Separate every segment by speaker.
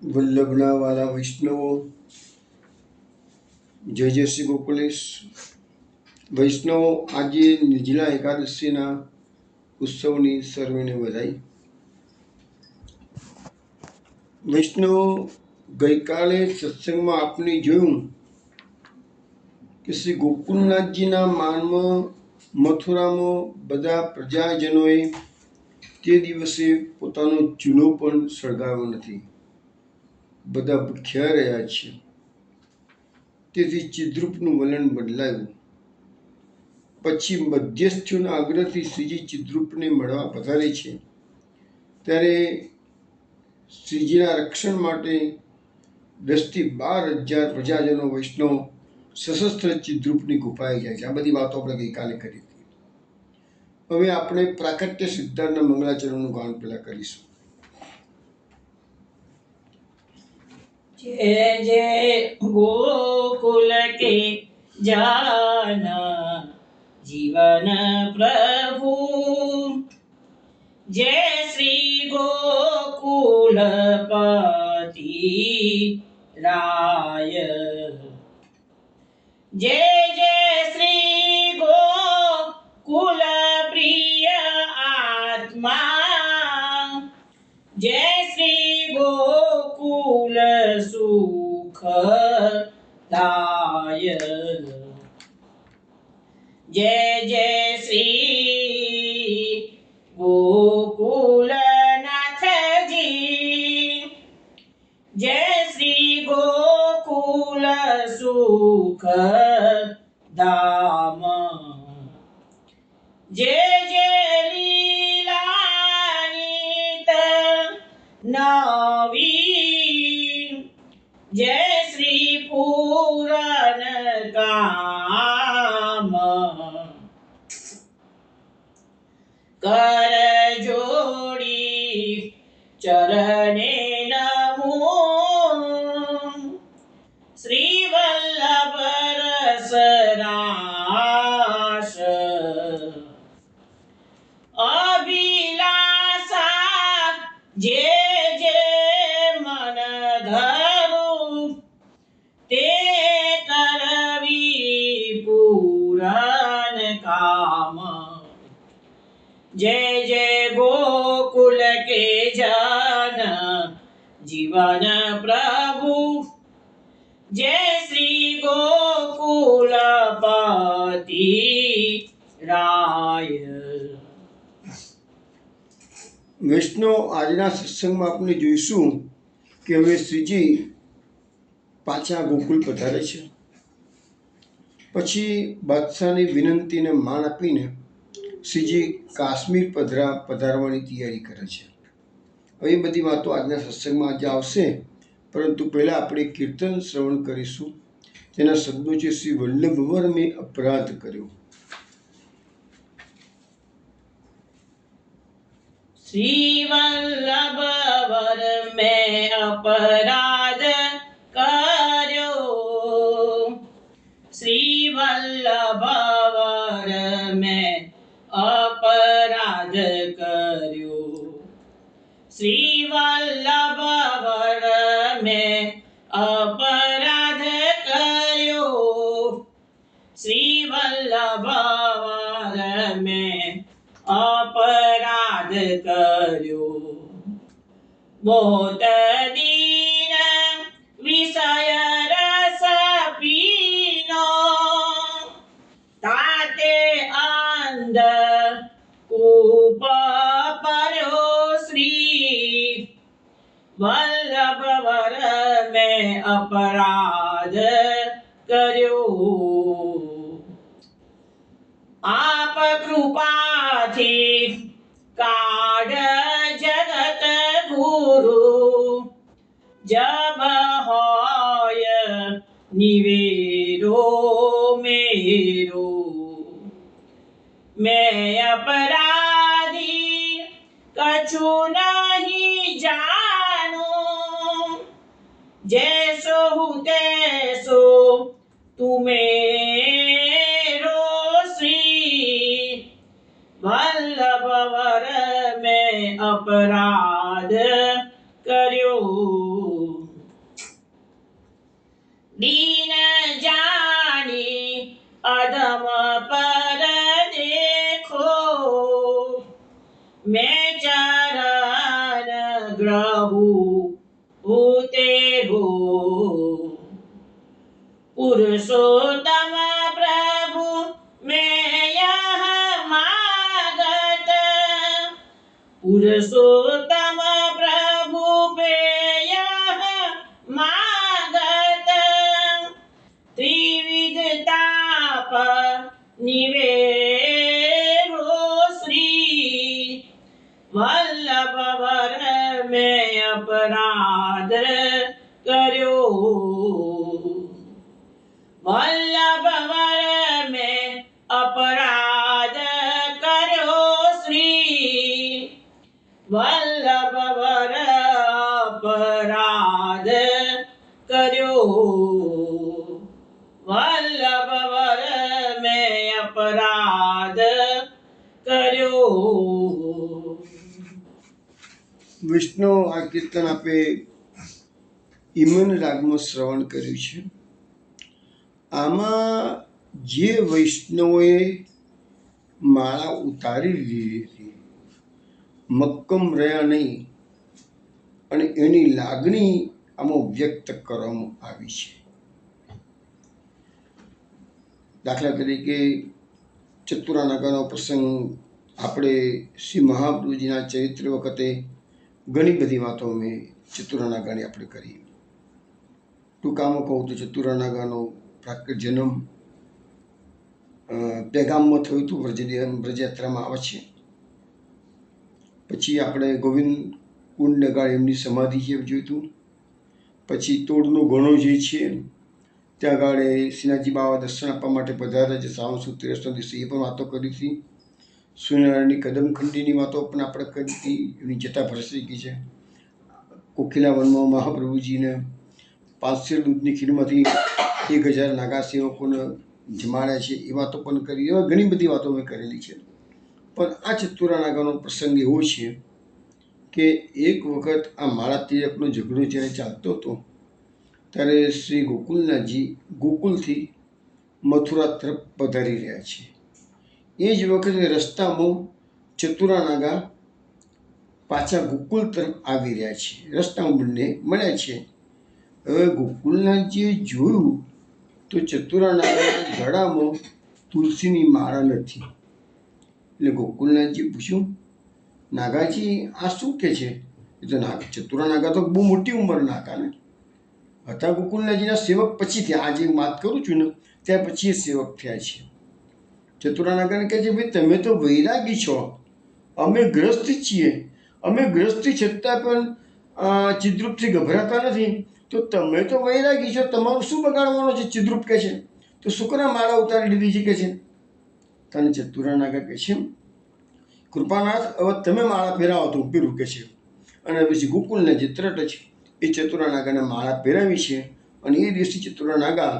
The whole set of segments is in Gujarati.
Speaker 1: વલ્લભના વાલા વૈષ્ણવો, જય જય શ્રી ગોકુલેશ. વૈષ્ણવો, આજે નિર્જલા એકાદશીના ઉત્સવની સર્વેને વધાઈ. વૈષ્ણવો, ગઈકાલે સત્સંગમાં આપણે જોયું કે શ્રી ગોકુલનાથજીના માનમાં મથુરામાં બધા પ્રજાજનોએ તે દિવસે પોતાનો ચૂલો પણ સળગાવ્યો નથી. બધા ભૂખ્યા રહ્યા છે. તેથી ચિદ્રૂપનું વલણ બદલાયું. પછી મધ્યસ્થીઓના આગ્રહથી શ્રીજી ચિદ્રૂપને મળવા પધારે છે. ત્યારે શ્રીજીના રક્ષણ માટે 10 થી 12,000 પ્રજાજનો વૈષ્ણવ સશસ્ત્ર ચિદ્રૂપની ગુફાએ જાય છે. આ બધી વાતો આપણે ગઈકાલે કરી હતી. હવે આપણે પ્રાકટ્ય સિદ્ધાંતના મંગળાચરણનું ગાન પહેલા કરીશું.
Speaker 2: जय जय गोकुल के जाना जीवन प्रभु, जय श्री गोकुलपति राय, जय जय श्री गोकुल प्रिय आत्मा, जय श्री गोकुल सुखदाय, जय जय श्री गोकुलनाथ जी, जय श्री गोकुल सुख धाम, जय जय लीलानित नवी, जय श्री पूरन काम, कर जोड़ी चरणे नमो, श्री वल्लभ रसरास, अभिलाषा जे जे मन धरु, ते करवी पूरन काम, जय जय गोकुल के जन जीवन प्रभु, जय श्री गोकुलपति राय.
Speaker 1: વૈષ્ણવ, આજના સત્સંગમાં આપણે જોઈશું કે હવે શ્રીજી પાછા ગોકુલ પધારે છે. પછી બાદશાહની વિનંતીને માન આપીને શ્રીજી કાશ્મીર પધારવાની તૈયારી કરે છે. હવે એ બધી વાતો આજના સત્સંગમાં આજે આવશે, પરંતુ પહેલાં આપણે કીર્તન શ્રવણ કરીશું. તેના શબ્દો છે: શ્રી વલ્લભવર મેં અપરાધ કર્યો.
Speaker 2: श्री वल्लभवर में अपराध कर्यो, श्री वल्लभवर में अपराध कर्यो, श्री वल्लभवर में अपराध कर्यो, श्री वल्लभवर में अपराध कर्यो, बहुत दीन विषय रस पीनो, ताते अंध कूप पर्यो, श्री वल्लभवर में अपराध कर्यो, आप कृपा थी काढ़ जगत गुरु, जब होय निवेरो मेरो, मैं अपराधी कछु नहीं जानो, जैसो हूँ तैसो तुम्हेरो, श्री वल्लभवर में अपराध કર્યો। मैं चरण ग्रहू तेरो पुरुषोत्तम प्रभु मैं यह मागत पुरुषोत्तम प्रभु पे यह मागत त्रिविध ताप निवेरो श्री वल्लभ वर में अपराध कर्यो वल्लभ वर में अपराध कर्यो श्री वल्लभ वर अपराध कर्यो वल्लभ वर में अपराध કર્યો.
Speaker 1: વિષ્ણુ આ કીર્તન આપે ઈમન રાગમાં શ્રવણ કર્યું છે. આમાં જે વૈષ્ણવોએ માળા ઉતારી લીધી હતી, મક્કમ રહ્યા નહીં, અને એની લાગણી આમાં વ્યક્ત કરવામાં આવી છે. દાખલા તરીકે ચતુરાનાગાનો પ્રસંગ આપણે શ્રી મહાપ્રભુજીના ચરિત્ર વખતે ઘણી બધી વાતો મેં ચતુરાનાગાની આપણે કરી. ટૂંકામાં કહું તો ચતુરાનાગાનો પ્રાકૃત જન્મ પેગામમાં થયું હતું, વ્રજયાત્રામાં આવે છે. પછી આપણે ગોવિંદ કુંડ નગાળ એમની સમાધિ છે જોયું હતું. પછી તોડનો ઘણો જે છે ત્યાં આગળ શ્રીનાથજી બાબા દર્શન આપવા માટે પધાર્યા છે. શ્રાવણ સુદ 13ના દિવસે એ પણ વાતો કરી હતી. સૂર્યનારાયણની કદમખંડીની વાતો પણ આપણે કરી હતી. એની જટા ભરસી ગઈ છે. કોકિલા વનમાં મહાપ્રભુજીને 500 દૂધની ખીરમાંથી 1000 નાગા સેવકોને જમાડ્યા છે, એ વાતો પણ કરી. એવા ઘણી બધી વાતો મેં કરેલી છે. પણ આ ચતુરાનાગાનો પ્રસંગ એવો છે કે એક વખત આ માળા તિલકનો ઝઘડો જ્યારે ચાલતો હતો ત્યારે શ્રી ગોકુલનાથજી ગોકુલથી મથુરા તરફ પધારી રહ્યા છે. એ જ વખતે રસ્તામાં ચતુરાનાગા પાછા ગોકુલ તરફ આવી રહ્યા છે. રસ્તામાં બંને મળ્યા છે. હવે ગોકુલનાથજીએ જોયું તો ચતુરાનાગાના ગળામાં તુલસીની માળા નથી. એટલે ગોકુલનાથજી પૂછ્યું, નાગાજી આ શું કે છે? એ તો ચતુરાનાગા તો બહુ મોટી ઉંમર નાગા ને હતા. ગોકુલનાથજીના સેવક પછી થયા. આજે હું વાત કરું છું ને ત્યાર પછી એ સેવક થયા છે. ચતુરાનાગાને કહે છે, ભાઈ તમે તો વૈરાગી છો, અમે ગ્રસ્ત છીએ. અમે ગ્રસ્ત છતાં પણ ચિદ્રૂપથી ગભરાતા નથી. તો તમે તો વૈરાગી છો, તમારું શું બગાડવાનું છે? ચિદ્રૂપ કહે છે તો શુક્રના માળા ઉતારી લીધી છે કે છે. તને ચતુરાનાગા કહે છે, કૃપાનાથ હવે તમે માળા પહેરાવો તો હું પહેરું કે છે. અને પછી ગોકુલનાથજી તરત જ એ ચતુરાનાગાને માળા પહેરાવી છે. અને એ દિવસે ચતુરાનાગા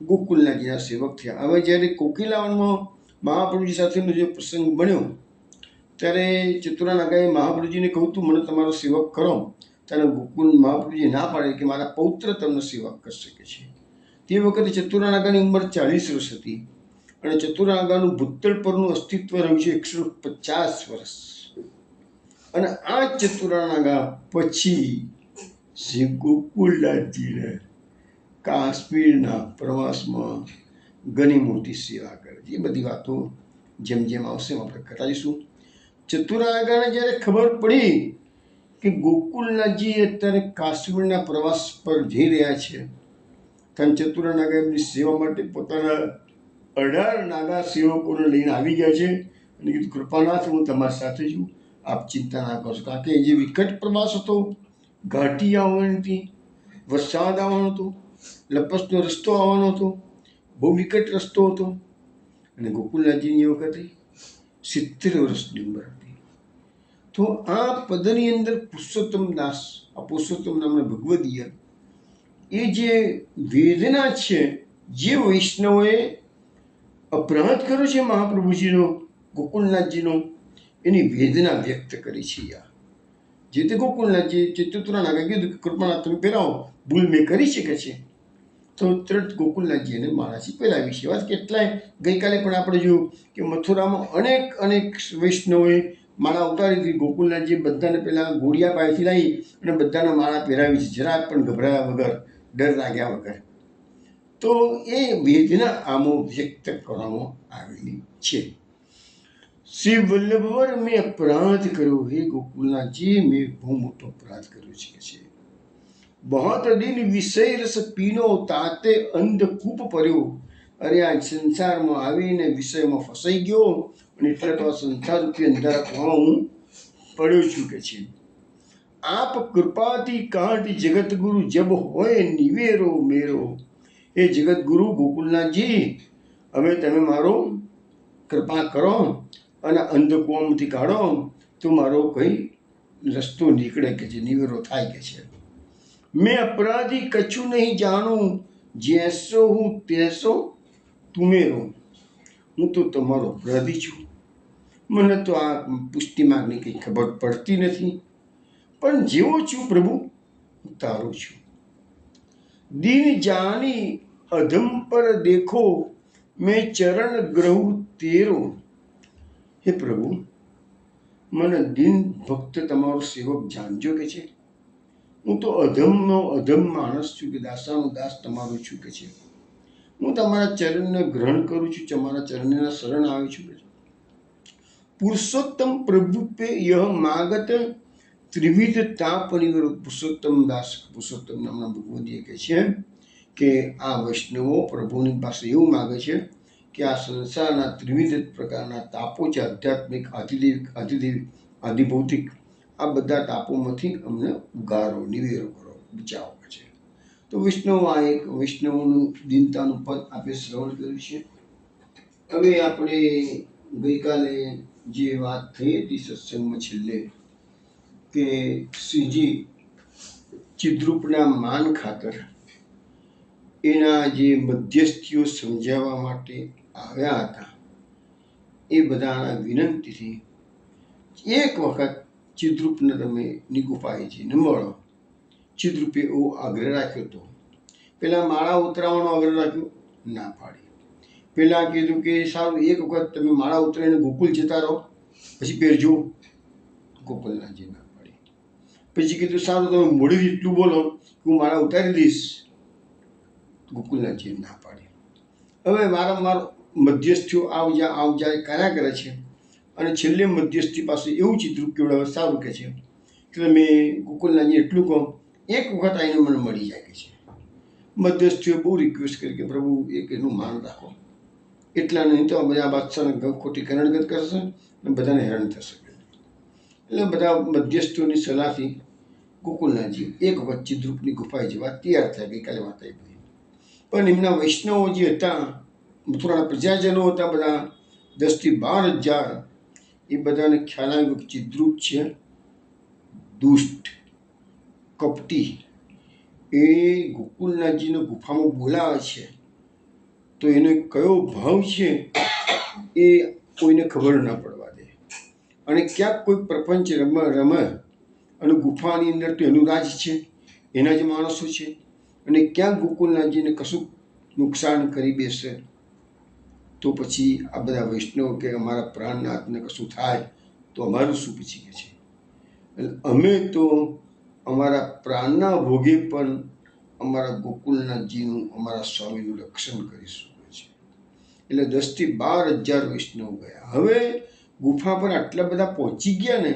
Speaker 1: ગોકુલનાથજીના સેવક થયા. હવે જ્યારે કોકિલાવનમાં મહાપ્રભુજી સાથેનો જે પ્રસંગ બન્યો ત્યારે ચતુરાનાગાએ મહાપ્રભુજીને કહ્યું તું મને તમારો સેવક કરો. ત્યારે ગોકુલ મહાપ્રભુજી ના પાડે કે મારા પૌત્ર તમને સેવક કરી શકે છે. તે વખતે ચતુરાનાગાની ઉંમર 40 વર્ષ હતી. અને ચતુરાનાગાનું ભૂતળ પરનું અસ્તિત્વ રહ્યું છે 150 વર્ષ. અને આ ચતુરાનાગા પછી શ્રી ગોકુલનાથજીને કાશ્મીરના પ્રવાસમાં ઘણી મોટી સેવા કરે છે. એ બધી વાતો જેમ જેમ આવશે આપણે કરાવીશું. ચતુરાનાગાને જ્યારે ખબર પડી કે ગોકુલનાથજી અત્યારે કાશ્મીરના પ્રવાસ પર જઈ રહ્યા છે, ત્યારે ચતુરાનાગા એમની સેવા માટે પોતાના 18 નાગા સેવકોને લઈને આવી ગયા છે. અને કીધું, કૃપાનાથ હું તમારી સાથે છું, આપ ચિંતા ના કરશો. કારણ કે જે વિકટ પ્રવાસ હતો, ઘાટી આવવાની હતી, વરસાદ આવવાનો હતો, લપસનો રસ્તો આવવાનો હતો, બહુ વિકટ રસ્તો હતો. અને ગોકુલનાથજીની વખતે 70 વર્ષની ઉંમર હતી. તો આ પદની અંદર પુરુષોત્તમ દાસ, આ પુરુષોત્તમ નામના ભગવદીય, એ જે વેદના છે, જે વૈષ્ણવોએ અપરાધ કર્યો છે મહાપ્રભુજીનો, ગોકુલનાથજીનો, એની વેદના વ્યક્ત કરી છે. જે તે ગોકુલનાથજી ચતુરાનાગા કીધું કે કૃપાનાથ તમે પહેરાવો, ભૂલ મેં કરી શકે છે. તો તરત ગોકુલનાથજી એને માળાથી પહેરાવી છે. વાત કેટલાય ગઈકાલે પણ આપણે જોયું કે મથુરામાં અનેક વૈષ્ણવોએ માળા ઉતારી હતી. ગોકુલનાથજી બધાને પહેલાં ઘોડિયા પાસેથી લાવી અને બધાને માળા પહેરાવી છે, જરાક પણ ગભરાયા વગર, ડર લાગ્યા વગર. તો એ વેદના આમાં વ્યક્ત કરવામાં આવેલી છે. શ્રી વલ્લભવર મેં અપરાધ કર્યો, હે ગોકુલનાથજી મેં બહુ મોટો અપરાધ કર્યો છે. બહોત દિન વિષય રસ પીનો, તાતે અંધકૂપ પડ્યો. અરે આ સંસારમાં આવીને વિષયમાં ફસાઈ ગયો અને એટલે તો આ સંસાર રૂપી અંધારા કુવામાં હું પડ્યો છું કે છે. આપ કૃપાથી કાંઠ જગતગુરુ જબ હોય નિવેરો મેરો. એ જગતગુરુ ગોકુલનાથજી, હવે તમે મારો કૃપા કરો અને અંધકુવામાંથી કાઢો તો મારો કઈ રસ્તો નીકળે કે છે, નિવેરો થાય કે છે. મેં અપરાધી કછું નહીં જાણું, જેસો હું તેસો તુમેરો. હું તો તમારો અપરાધી છું, મને તો આ પુષ્ટિ માર્ગની કંઈ ખબર પડતી નથી, પણ જેવો છું પ્રભુ હું તારો છું. દીન જાની અધમ પર દેખો, મેં ચરણ ગ્રહુ તેરો. હે પ્રભુ, મને દિન ભક્ત તમારો સેવક જાણજો કે છે. હું તો અધમનો અધમ માણસ છું કે દાસાનો દાસ તમારો છું કે છે. હું તમારા ચરણને ગ્રહણ કરું છું, તમારા ચરણના શરણ આવી છું કે છે. પુરુષોત્તમ પ્રભુ પે યહ માગત ત્રિવિધ તાપ નિવરો. પુરુષોત્તમ દાસ, પુરુષોત્તમ નામના ભગવદીએ કહે છે કે આ વૈષ્ણવો પ્રભુની પાસે એવું માગે છે કે આ સંસારના ત્રિવિધ પ્રકારના તાપો છે, આધ્યાત્મિક, આધિદેવિક, આધિભૌતિક, આ બધા તાપોમાંથી અમને ઉગારો, નિવેરો કરો, બચાવો છે. તો વૈષ્ણવ આ એક વૈષ્ણવનું દીનતાનું પદ આપણે શ્રવણ કર્યું છે. હવે આપણે ગઈકાલે જે વાત થઈ હતી સત્સંગમાં છેલ્લે કે શ્રીજી ચિદ્રૂપના માન ખાતર એના જે મધ્યસ્થીઓ સમજાવવા માટે આવ્યા હતા એ બધાના વિનંતીથી એક વખત ચિદ્રૂપને તમે નિગુફાએ જઈને મળો. ચિદ્રૂપે એવો આગ્રહ રાખ્યો હતો. પેલા માળા ઉતરાવાનો આગ્રહ રાખ્યો, ના પાડી. પેલા કીધું કે સારું એક વખત તમે માળા ઉતરાઈને ગોકુલ જતા રહો પછી પહેરજો, ગોકુલનાથજી ના પાડી. પછી કીધું સારું તમે મોડી એટલું બોલો કે હું માળા ઉતારી દઈશ, ગોકુલનાથજી ના પાડી. હવે વારંવાર મધ્યસ્થીઓ આવ જાય કર્યા કરે છે અને છેલ્લે મધ્યસ્થી પાસે એવું ચિત્રું કેવડાવે, સારું કે છે કે તમે ગોકુલનાથજી એટલું કહો એક વખત આવીને મને મળી જાય કે છે. મધ્યસ્થીઓ બહુ રિક્વેસ્ટ કરી કે પ્રભુ એક એનું માન રાખો, એટલા નહીં તો બધા બાદશાહને ખોટી કરણગત કરશે અને બધાને હેરાન થશે. એટલે બધા મધ્યસ્થીઓની સલાહથી ગોકુલનાથજી એક વખત ચિદ્રૂપની ગુફાએ જવા તૈયાર થયા. ગઈકાલે વાત આવી ગઈ. પણ એમના વૈષ્ણવો જે હતા, મથુરાના પ્રજાજનો હતા બધા 10,000 થી 12,000, એ બધાને ખ્યાલ આવ્યો કે ચિદ્રૂપ છે દુષ્ટ, કપટી, એ ગોકુલનાથજીને ગુફામાં બોલાવે છે તો એને કયો ભાવ છે એ કોઈને ખબર ના પડવા દે. અને ક્યાંક કોઈ પ્રપંચ રમે અને ગુફાની અંદર તો એનું રાજ છે, એના જ માણસો છે, અને ક્યાંક ગોકુલનાથજીને કશું નુકસાન કરી બેસે તો પછી આ બધા વૈષ્ણવ કે અમારા પ્રાણનાથને કશું થાય તો અમારું શું પછી કે છે. એટલે અમે તો અમારા પ્રાણના ભોગે પણ અમારા ગોકુલનાથજીનું, અમારા સ્વામીનું રક્ષણ કરીશું છે. એટલે 10,000 થી 12,000 વૈષ્ણવ ગયા. હવે ગુફા પર આટલા બધા પહોંચી ગયા ને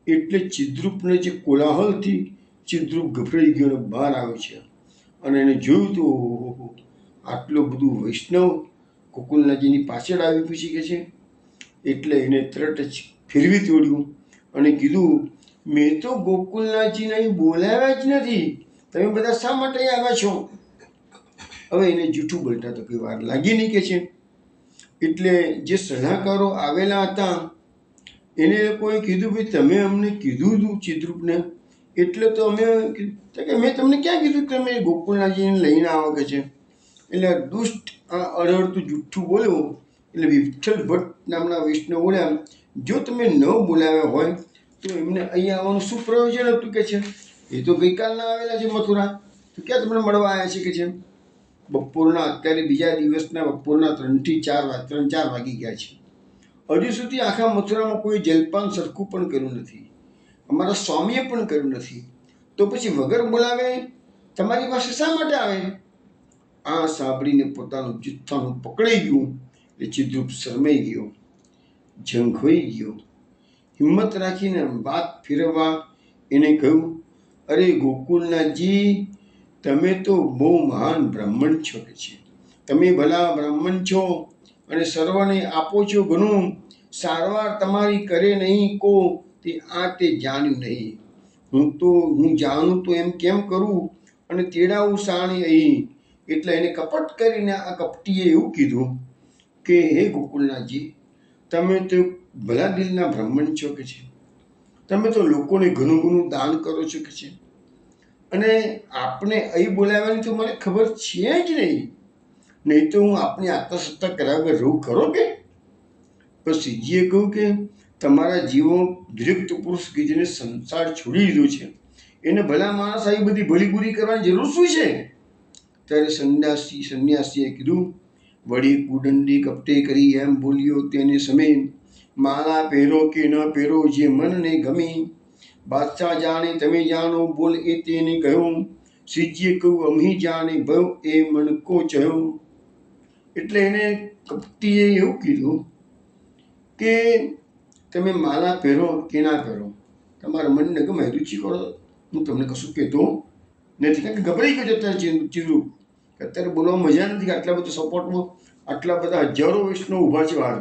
Speaker 1: એટલે ચિદ્રૂપને જે કોલાહલથી ચિદ્રૂપ ગભરાઈ ગયો બહાર આવે છે અને એને જોયું તો આટલું બધું વૈષ્ણવ ગોકુલનાથજીની પાછળ આવી પૂછી કે છે. એટલે એને તરત જ ફેરવી તોડ્યું અને કીધું મેં તો ગોકુલનાથજીને અહીં બોલાવ્યા જ નથી, તમે બધા શા માટે આવ્યા છો? હવે એને જૂઠું બોલતા તો કોઈ વાર લાગી નહીં કે છે. એટલે જે સલાહકારો આવેલા હતા એને લોકોએ કીધું ભાઈ તમે અમને કીધું હતું ચિદ્રૂપને, એટલે તો અમે મેં તમને ક્યાં કીધું કે તમે ગોકુલનાથજીને લઈને આવો કે છે. એટલે દુષ્ટ આ અડધું જુઠ્ઠું બોલ્યો. એટલે વિઠ્ઠલ ભટ્ટ નામના વૈષ્ણવ બોલ્યા, જો તમે ન બોલાવ્યા હોય તો એમને અહીંયા આવવાનું શું પ્રયોજન હતું કે છે. એ તો ગઈકાલના આવેલા છે મથુરા, તો ક્યાં તમને મળવા આવ્યા છે કે છે. બપોરના અત્યારે બીજા દિવસના બપોરના 3 થી 4 વાગી ગયા છે. હજુ સુધી આખા મથુરામાં કોઈ જલપાન સરખું પણ કર્યું નથી, અમારા સ્વામીએ પણ કર્યું નથી, તો પછી વગર બોલાવે તમારી પાસે શા માટે આવે? આ સાંભળીને પોતાનું જુથ્થાનું પકડાઈ ગયું એટલે ચિદ્રુપ શરમાઈ ગયો, ઝંખોઈ ગયો. હિંમત રાખીને વાત ફેરવવા એને કહ્યું, અરે ગોકુળનાથજી, તમે તો બહુ મહાન બ્રાહ્મણ છો કે છે. તમે ભલા બ્રાહ્મણ છો અને સર્વને આપો છો ઘણું. સારવાર તમારી કરે નહીં કો તે આ તે જાણ્યું નહીં. હું જાણું તો એમ કેમ કરું અને તેડાવું સાણી અહીં. એટલે એને કપટ કરીને આ કપટીએ એવું કીધું કે હે ગોકુળનાથજી, તમે તો ભલા દિલના બ્રાહ્મણ છો કે છે. તમે તો લોકોને ઘણું ઘણું દાન કરો છો કે છે, અને આપને અહીં બોલાવવાની તો મને ખબર છે જ નહીં તો હું આપની આત્મસત્તા કરાવવા રહું ખરો કે? પણ શ્રીજીએ કહ્યું કે તમારા જીવો વિરક્ત પુરુષ કે જેને સંસાર છોડી દીધો છે એને ભલા માણસ આવી બધી ભલી બુરી કરવાની જરૂર શું છે? ત્યારે સંન્યાસીએ કીધું, વળી કુદંડી કપટે કરી એમ બોલ્યો તેને સમય, માળા પહેરો કે ન પહેરો જે મનને ગમી. બાદશાહ જાણે તમે જાણો બોલ એ તેને કહ્યું. શ્રીજીએ કહ્યું, અમી જાણે ભવ એ મન કો ચયો. એટલે એને કપટીએ એવું કીધું કે તમે માળા પહેરો કે ના પહેરો, તમારા મનને ગમે રુચિ કરો, હું તમને કશું કહેતો નથી. કારણ કે ગભરાઈ ગયો છે અત્યારે ચિદ્રુપ, અત્યારે બોલવામાં મજા નથી કે આટલા બધા સપોર્ટમાં આટલા બધા હજારો વૈષ્ણવ ઊભા છે બહાર.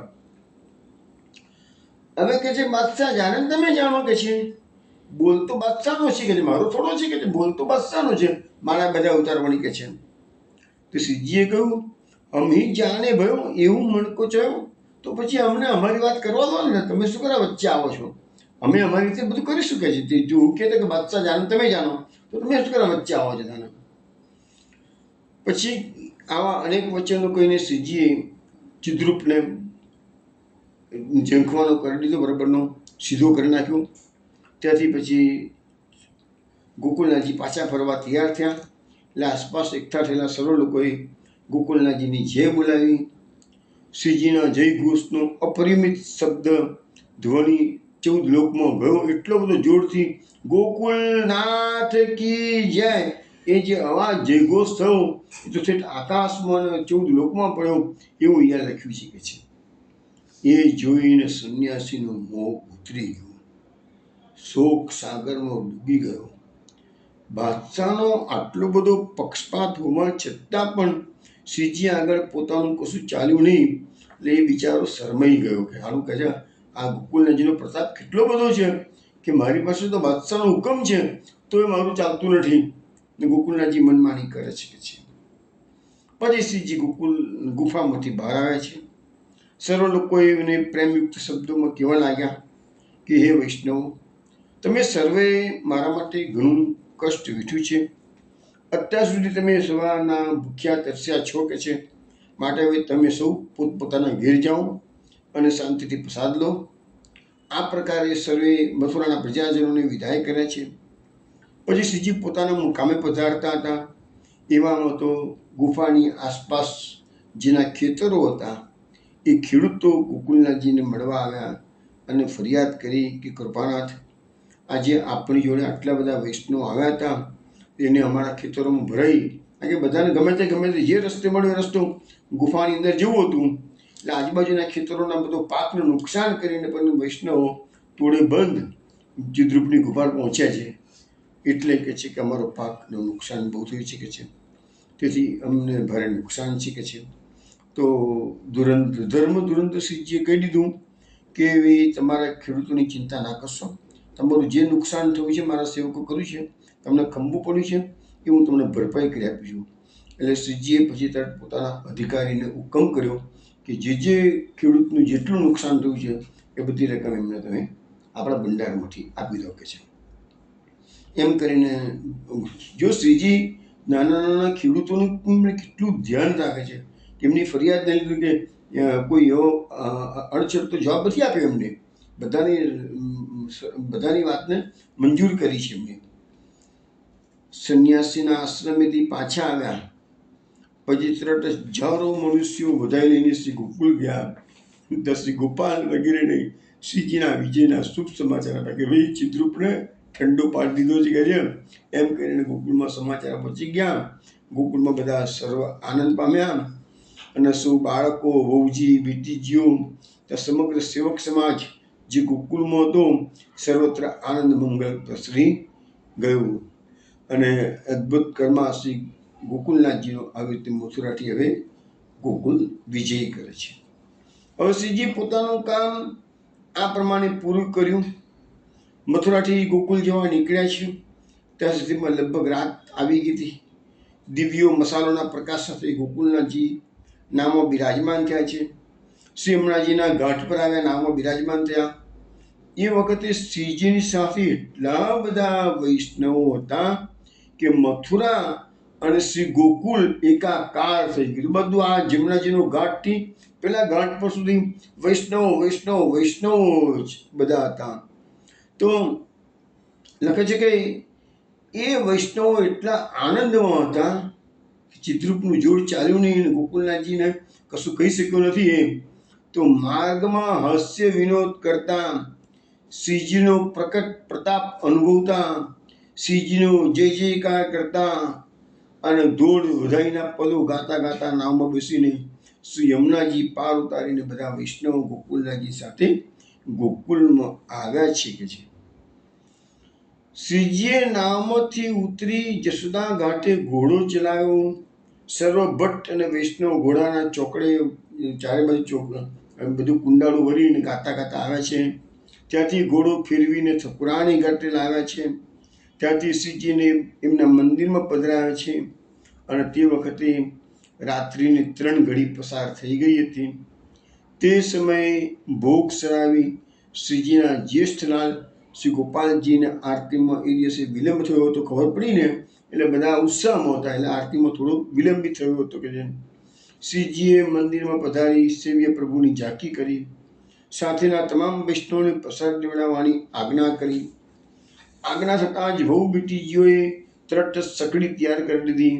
Speaker 1: હવે કે છે બાદશાહ જાણે તમે જાણો કે છે, બોલ તો બાદશાહનો છે કે છે, મારો થોડો છે કે છે, બોલ તો બાદશાહનો છે, મારા બધા ઉતારવાની કે છે. તો શ્રીજીએ કહ્યું, અમી જાણે ભયો એવું મણકો ચયો, તો પછી અમને અમારી વાત કરવા દો ને, તમે શું કરવા વચ્ચે આવો છો? અમે અમારી રીતે બધું કરી શકે છે. તે જો હું કહેતો કે બાદશાહ જાણે તમે જાણો, તો તમે શું કરવા વચ્ચે આવો છો? તને પછી આવા અનેક વચનો કહીને શ્રીજીએ ચિદ્રુપને ઝંખવાનો કરી દીધો, બરાબરનો સીધો કરી નાખ્યો. ત્યાંથી પછી ગોકુળનાથજી પાછા ફરવા તૈયાર થયા. એટલે આસપાસ એકઠા થયેલા સર્વ લોકોએ ગોકુળનાથજીની જય બોલાવી. શ્રીજીના જય ઘોષનો અપરિમિત શબ્દ ધ્વનિ 14 લોકમાં ગયો, એટલો બધો જોરથી, ગોકુળનાથ કી જય, એ જે અવાજ જયઘોષ થયો એ તો ઠેઠ આકાશમાં 14 લોકમાં પડ્યો એવું અહીંયા લખ્યું છે કે છે. એ જોઈને સંન્યાસીનો મોહ ઉતરી ગયો, શોક સાગરમાં ડૂબી ગયો. બાદશાહનો આટલો બધો પક્ષપાત હોવા છતાં પણ શ્રીજી આગળ પોતાનું કશું ચાલ્યું નહીં. એટલે એ બિચારો શરમાઈ ગયો કે સારું કહે છે, આ ગોકુળનાથજીનો પ્રતાપ કેટલો બધો છે કે મારી પાસે તો બાદશાહનો હુકમ છે તો એ મારું ચાલતું નથી. ગોકુળનાથજી મનમાની કરે છે કે છે. પછી શ્રીજી ગુફામાંથી બહાર આવ્યા છે. સર્વ લોકોએ એને પ્રેમયુક્ત શબ્દોમાં કહેવા લાગ્યા કે હે વૈષ્ણવ, તમે સર્વે મારા માટે ઘણું કષ્ટ વેઠ્યું છે. અત્યાર સુધી તમે સવારના ભૂખ્યા તરસ્યા છો કે છે, માટે હવે તમે સૌ પોતપોતાના ઘેર જાઓ અને શાંતિથી પ્રસાદ લો. આ પ્રકારે સર્વે મથુરાના પ્રજાજનોને વિદાય કર્યા છે. પછી શ્રીજી પોતાના મુકામે પધારતા હતા. એવામાં તો ગુફાની આસપાસ જેના ખેતરો હતા એ ખેડૂતો ગોકુળનાથજીને મળવા આવ્યા અને ફરિયાદ કરી કે કૃપાનાથ, આજે આપણી જોડે આટલા બધા વૈષ્ણવ આવ્યા હતા, એને અમારા ખેતરોમાં ભરાઈ, કારણ કે બધાને ગમે તે જે રસ્તે મળ્યો એ રસ્તો ગુફાની અંદર જવું હતું. એટલે આજુબાજુના ખેતરોના બધો પાકનું નુકસાન કરીને પણ વૈષ્ણવો તોડે બંધ ચિદ્રુપની ગુફા પહોંચ્યા છે. એટલે કે છે કે અમારો પાકનું નુકસાન બહુ થયું છે કે છે, તેથી અમને ભારે નુકસાન છે કે છે. તો ધર્મ ધુરંધર શ્રીજીએ કહી દીધું કે એવી તમારા ખેડૂતોની ચિંતા ના કરશો, તમારું જે નુકસાન થયું છે મારા સેવકો કર્યું છે, તમને ખંભું પડ્યું છે એ હું તમને ભરપાઈ કરી આપું છું. એટલે શ્રીજીએ પછી તરત પોતાના અધિકારીને હુકમ કર્યો કે જે ખેડૂતનું જેટલું નુકસાન થયું છે એ બધી રકમ એમને તમે આપણા ભંડારમાંથી આપી દો કે છે. એમ કરીને જો શ્રીજી નાના નાના ખેડૂતોનું કેટલું ધ્યાન રાખે છે કે એમની ફરિયાદને લીધું કે કોઈ એવો અડચણતો જવાબ નથી આપ્યો એમને, બધાની વાતને મંજૂર કરી છે એમને. સંન્યાસીના આશ્રમેથી પાછા આવ્યા પછી તરત હજારો મનુષ્યો વધાઈ લઈને શ્રી ગોકુળ ગયા તો શ્રી ગોપાલ વગેરેને શ્રીજીના વિજયના શુભ સમાચાર હતા કે ભાઈ ચિત્રરૂપને ઠંડો પાડી દીધો છે કે એમ કરીને ગોકુળમાં સમાચાર પહોંચી ગયા. ગોકુળમાં બધા સર્વ આનંદ પામ્યા અને સૌ બાળકો, વહુજી, બેટીજીઓ, સમગ્ર સેવક સમાજ જે ગોકુળમાં હતો સર્વત્ર આનંદ મંગળ પ્રસરી ગયું. અને અદ્ભુત કર્મા શ્રી ગોકુળનાથજીનો આવી રીતે મથુરાથી હવે ગોકુળ વિજય કરે છે. હવે શ્રીજી પોતાનું કામ આ પ્રમાણે પૂરું કર્યું. મથુરાથી ગોકુળ જવા નીકળ્યા છે ત્યાં સુધીમાં લગભગ રાત આવી ગઈ હતી. દિવ્યો મસાલોના પ્રકાશ સાથે ગોકુળનાથજી નામો બિરાજમાન થયા છે. શ્રી હમણાજીના ઘાટ પર આવ્યા, નામો બિરાજમાન થયા. એ વખતે શ્રીજીની સાથે એટલા બધા વૈષ્ણવો હતા કે મથુરા અને શ્રી ગોકુળ એકાકાર થઈ ગયું. બધું આ જમનાજીનો ઘાટથી પેલા ઘાટ પર સુધી વૈષ્ણવ વૈષ્ણવ વૈષ્ણવ જ બધા હતા. તો લખે છે કે એ વૈષ્ણવો એટલા આનંદમાં હતા કે ચિત્રરૂપનું જોર ચાલ્યું નહીં. ગોકુળનાથજીને કશું કહી શક્યો નથી. એ તો માર્ગમાં હાસ્ય વિનોદ કરતા, શ્રીજીનો પ્રકટ પ્રતાપ અનુભવતા, શ્રીજીનો જય જયકાર કરતા અને ધોળ વધાઈના પદો ગાતા ગાતા નાવમાં બેસીને શ્રી યમુનાજી પાર ઉતારીને બધા વૈષ્ણવ ગોકુળનાથજી સાથે ગોકુળમાં આવ્યા છે કે છે. શ્રીજીએ નાવમાંથી ઉતરી જસોદા ઘાટે ઘોડો ચલાવ્યો. સર્વ ભટ્ટ અને વૈષ્ણવ ઘોડાના ચોકડે ચારે બાજુ બધું કુંડાળું ભરીને ગાતા ગાતા આવ્યા છે. ત્યાંથી ઘોડો ફેરવીને થપુરાણી ઘાટે લાવ્યા છે. ત્યાંથી શ્રીજીને એમના મંદિરમાં પધરાવ્યા છે. અને તે વખતે રાત્રિને 3 ઘડી પસાર થઈ ગઈ હતી. તે સમયે ભોગ સરાવી શ્રીજીના જ્યેષ્ઠલાલ શ્રી ગોપાલજીને આરતીમાં એ દિવસે વિલંબ થયો હતો. ખબર પડીને એટલે બધા ઉત્સાહમાં હતા, એટલે આરતીમાં થોડો વિલંબિત થયો હતો કે જેમ શ્રીજીએ મંદિરમાં પધારી સેવ્ય પ્રભુની ઝાંકી કરી. સાથેના તમામ વૈષ્ણવોને પ્રસાદ લેવડાવવાની આજ્ઞા કરી. આજ્ઞા થતાં જ વહુ બેટીજીઓએ તરત જ સકડી તૈયાર કરી દીધી.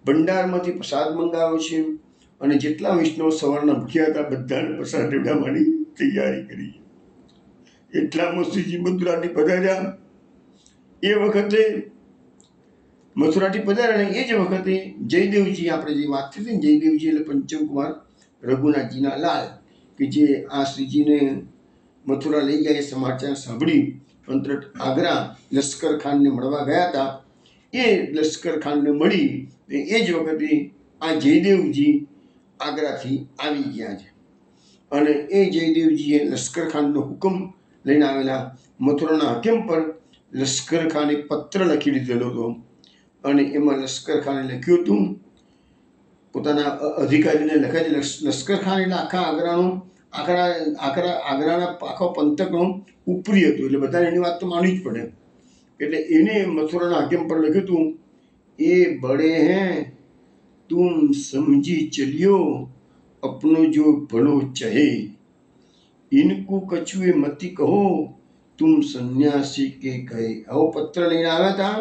Speaker 1: ભંડારમાંથી પ્રસાદ મંગાવ્યો છે અને જેટલા વૈષ્ણવ સવારના ભૂખ્યા હતા બધાને પ્રસાદ લેવડાવવાની તૈયારી કરી. એટલામાં શ્રીજી મથુરાથી પધાર્યા. એ વખતે મથુરાથી પધાર્યા એ જ વખતે જયદેવજી, આપણે જે વાત થઈ ને જયદેવજી એટલે પંચમકુમાર રઘુનાથજીના લાલ કે જે આ શ્રીજીને મથુરા લઈ ગયા એ સમાચાર સાંભળી અંતરત આગ્રા લશ્કર ખાનને મળવા ગયા હતા. એ લશ્કર ખાનને મળી એ જ વખતે આ જયદેવજી આગ્રાથી આવી ગયા છે. અને એ જયદેવજીએ લશ્કર ખાનનો હુકમ લઈને આવેલા. મથુરાના હકીમ પર લશ્કર ખાને પત્ર લખી દીધેલો હતો અને એમાં લશ્કર ખાને લખ્યું હતું, પોતાના અધિકારીને લખે છે. લશ્કર ખાન એટલે આખા આગ્રાના આખો પંથકનો ઉપરી હતું, એટલે બધાને એની વાત તો માનવી જ પડે. એટલે એને મથુરાના હકીમ પર લખ્યું હતું, એ બડે હૈ તુમ સમજી ચલિયો અપનો જો ભલો ચાહે, ઇનકુ કછુએ મતી કહો તુમ સંન્યાસી કે કહે. આવો પત્ર લઈને આવ્યા હતા.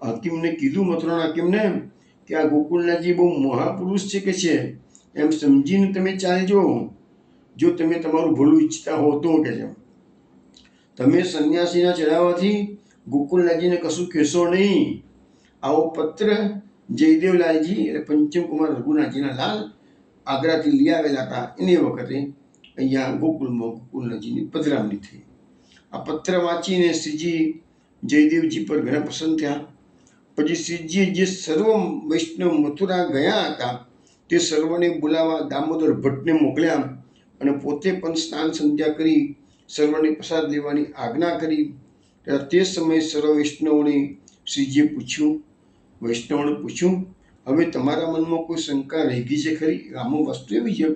Speaker 1: હકીમને કીધું, મથુરાના હકીમને, કે આ ગોકુળનાથજી બહુ મહાપુરુષ છે કે છે, એમ સમજીને તમે ચાલજો. જો તમે તમારું ભલું ઈચ્છતા હો તો કે છે. તમે સંન્યાસીના ચડાવવાથી ગોકુળનાથજીને કશું કહેશો નહીં. આવો પત્ર જયદેવલાલજી એટલે પંચમકુમાર રઘુનાથજીના લાલ આગ્રાથી લઈ આવેલા હતા. એની વખતે અહીંયા ગોકુળમાં ગોકુળનાથજીની પધરામણી થઈ. આ પત્ર વાંચીને શ્રીજી જયદેવજી પર ઘણા પ્રસન્ન થયા. પછી શ્રીજીએ જે સર્વ વૈષ્ણવ મથુરા ગયા હતા તે સર્વને બોલાવવા દામોદર ભટ્ટને મોકલ્યા અને પોતે પણ સ્નાન સંધ્યા કરી સર્વને પ્રસાદ લેવાની આજ્ઞા કરી. તે સમયે સર્વ વૈષ્ણવોને શ્રીજીએ પૂછ્યું, હવે તમારા મનમાં કોઈ શંકા રહી ગઈ છે ખરી? આમાં વસ્તુ એવી છે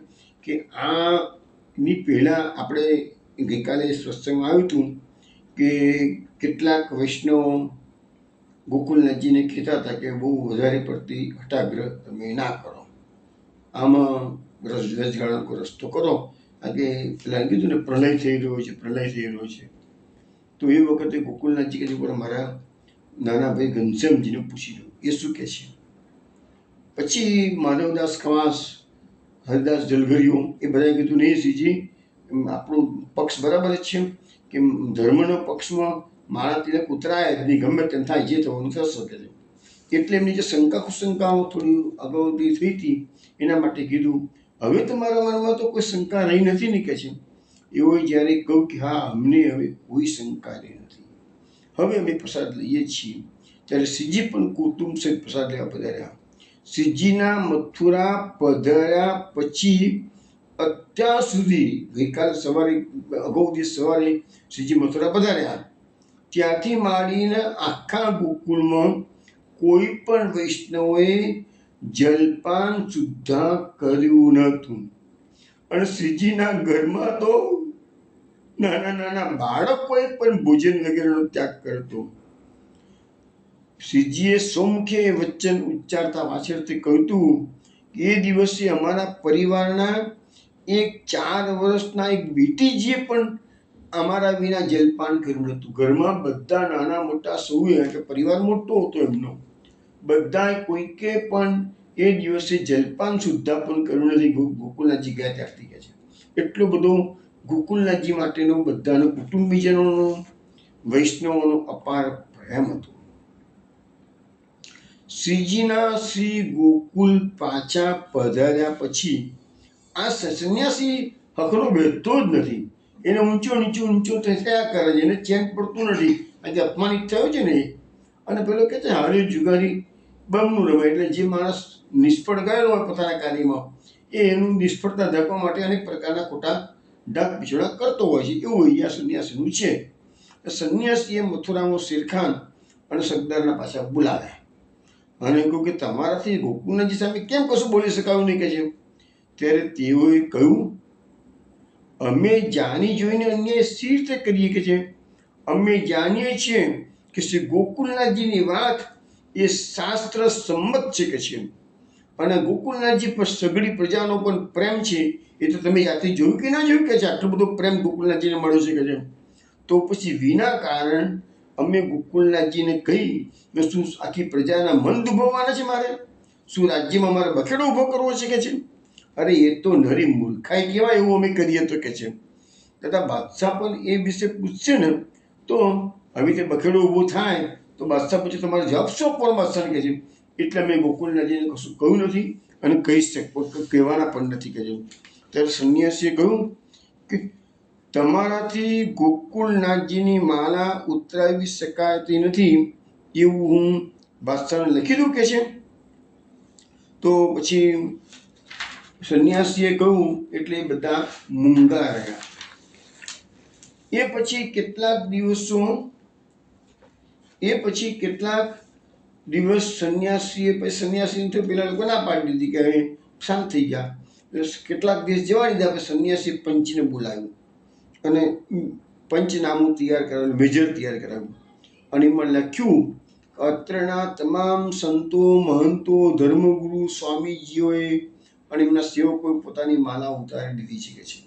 Speaker 1: કે આની પહેલાં આપણે ગઈકાલે સત્સંગમાં આવ્યું હતું કે કેટલાક વૈષ્ણવો ગોકુળનાથજીને કહેતા હતા કે બહુ વધારે પડતી હઠાગ્રહ તમે ના કરો, આમાં રજગાળાનો કોઈ રસ્તો કરો. આજે પેલા કીધું ને પ્રલય થઈ રહ્યો છે. તો એ વખતે ગોકુળનાથજી કે છે મારા નાના ભાઈ ઘનશ્યામજીને પૂછી લો એ શું કહે છે. પછી માધવદાસ ખવાસ હરદાસ જલગરીઓ એ બધાએ કીધું નહીં શ્રીજી, આપણો પક્ષ બરાબર જ છે કે ધર્મનો પક્ષમાં મારા તિલક ઉતરાય જ નહીં, ગમે તેમ થાય, જે થવાનું થશે કે છે. એટલે એમની જે શંકા કુશંકાઓ થોડી અગાઉથી થઈ હતી એના માટે કીધું હવે તમારા મનમાં તો કોઈ શંકા રહી નથી ને કે છે. એઓએ જ્યારે કહ્યું કે હા, અમને હવે કોઈ શંકા રહી નથી, હવે અમે પ્રસાદ લઈએ છીએ. ત્યારે શ્રીજી પણ કુટુંબ સહિત પ્રસાદ લેવા પધાર્યા. શ્રીજીના મથુરા પધાર્યા પછી અત્યાર સુધી, ગઈકાલે સવારે અગાઉ દિવસ સવારે શ્રીજી મથુરા પધાર્યા ત્યાંથી માંડીને આખા ગોકુળમાં કોઈ પણ વૈષ્ણવે જલપાન સુદ્ધા કર્યું નહોતું. અને શ્રીજીના ઘરમાં તો નાના નાના બાળકોએ પણ ભોજન વગેરેનો ત્યાગ કરતો. શ્રીજીએ સોમુખે વચન ઉચ્ચારતા પાછળથી કહ્યું હતું કે એ દિવસે અમારા પરિવારના એક 4 વર્ષના એક બેટીજીએ પણ અમારા વિના જલપાન કર્યું નહોતું. ઘરમાં બધા નાના મોટા સૌએ, કે પરિવાર મોટો હતો એમનો, બધાએ કોઈકે પણ એ દિવસે જલપાન સુદ્ધા પણ કર્યું નથી. ગોકુલનાથજી ગયા ત્યારથી કહે છે એટલો બધો ગોકુલનાથજી માટેનો બધાનો કુટુંબીજનોનો, વૈષ્ણવોનો અપાર પ્રેમ હતો. શ્રીજીના શ્રી ગોકુલ પાછા પધાર્યા પછી આ સંન્યાસી હકનો બેઠતો જ નથી. એને ઊંચો ઊંચો થયા કરે છે, એને ચેન પડતું નથી. આજે અપમાનિત થયો છે ને, અને પેલો કહે છે હારે જુગારી બમનું રમે. એટલે જે માણસ નિષ્ફળ ગયેલો હોય પોતાના કાર્યમાં, એ એનું નિષ્ફળતા ઢાંકવા માટે અનેક પ્રકારના ખોટા ડાક પીછોડા કરતો હોય છે. એવું અહીંયા સંન્યાસીનું છે. સંન્યાસીએ મથુરામાં શેરખાન અને સરદારના પાછા બોલાવ્યા અને કહ્યું કે તમારાથી ગોકુલનાથજી સામે કેમ કશું બોલી શકાયું નહીં કે છે. ત્યારે તેઓએ કહ્યું અમે જાણી જોઈને અન્યાય સી રીતે કરીએ કે છે. અમે જાણીએ છીએ કે શ્રી ગોકુલનાથજીની વાત એ શાસ્ત્ર સંમત છે કે છે, અને ગોકુલનાથજી પર સઘળી પ્રજાનો પણ પ્રેમ છે. એ તો તમે જાતે જોયું કે ના જોયું કે છે. આટલો બધો પ્રેમ ગોકુલનાથજીને મળ્યો છે કે છે. તો પછી વિના કારણ અમે ગોકુલનાથજીને કહી શું આખી પ્રજાના મન દુભાવવાના છે મારે? શું રાજ્યમાં મારે બખેડો ઊભો કરવો છે કે છે? અરે એ તો નરી મૂર્ખાઈ કહેવાય એવું અમે કરીએ તો કે છે. તથા બાદશાહ પણ એ વિશે પૂછશે ને તો આવી રીતે બખેડો ઊભો થાય તો બાદશાહ પછી તમારે જવાબ શું આપવાનો બાદશાહને કહે છે. એટલે અમે ગોકુલનાથજીને કશું કહ્યું નથી અને કહેવાના પણ નથી કહે છે. ત્યારે સંન્યાસીએ કહ્યું કે તમારાથી ગોકુલનાથજીની માલા ઉતરાવી શકાતી નથી એવું હું બાદશાહને લખી દઉં કે છે. તો પછી સંન્યાસીએ કહ્યું એટલે બધા મૂંગા રહ્યા. એ પછી કેટલાક દિવસ સંન્યાસીને પેલા લોકો ના પાડી દીધી કે હવે શાંત થઈ ગયા. કેટલાક દિવસ જવા દીધા. આપણે સંન્યાસી પંચને બોલાવ્યું અને પંચનામું તૈયાર કરાવ્યું, મેજર તૈયાર કરાવ્યું અને એમાં લખ્યું અત્રના તમામ સંતો, મહંતો, ધર્મગુરુ, સ્વામીજીઓએ અને એમના સેવકોએ પોતાની માલા ઉતારી દીધી છે કે છે,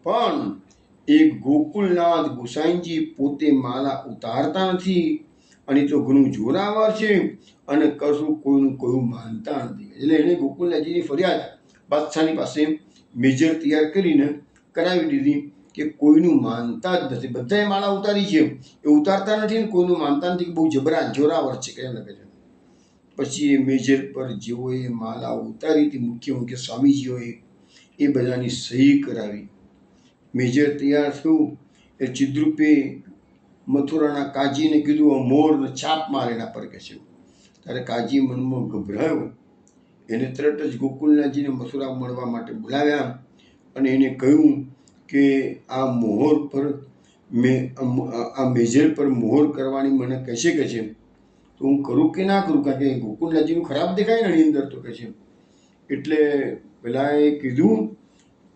Speaker 1: પણ એક ગોકુલનાથ ગોસાઈજી પોતે માલા ઉતારતા નથી અને તો ઘણું જોરાવર છે અને કશું કોઈનું કોઈ માનતા નથી. એટલે એને ગોકુલનાથજીની ફરિયાદ બાદશાહની પાસે મેજર તૈયાર કરીને કરાવી દીધી કે કોઈનું માનતા જ નથી. બધાએ માળા ઉતારી છે, એ ઉતારતા નથી ને કોઈનું માનતા નથી, બહુ જોરાવર છે કે લગે છે. પછી એ મેજર પર જેઓએ માલા ઉતારી હતી, મુખ્ય સ્વામીજીઓએ, એ બધાની સહી કરાવી. મેજર તૈયાર થયું એ ચિદ્રુપે મથુરાના કાજીને કીધું મોરને છાપ મારે એના પર કે છે. ત્યારે કાજી મનમાં ગભરાયો. એને તરત જ ગોકુલનાથજીને મથુરા મળવા માટે બોલાવ્યા અને એને કહ્યું કે આ મોહર પર આ મેજર પર મોહર કરવાની મને કહેશે કે છે, તો હું કરું કે ના કરું? કારણ કે ગોકુલનાથજીનું ખરાબ દેખાય ને એની અંદર તો કે છે. એટલે પેલાએ કીધું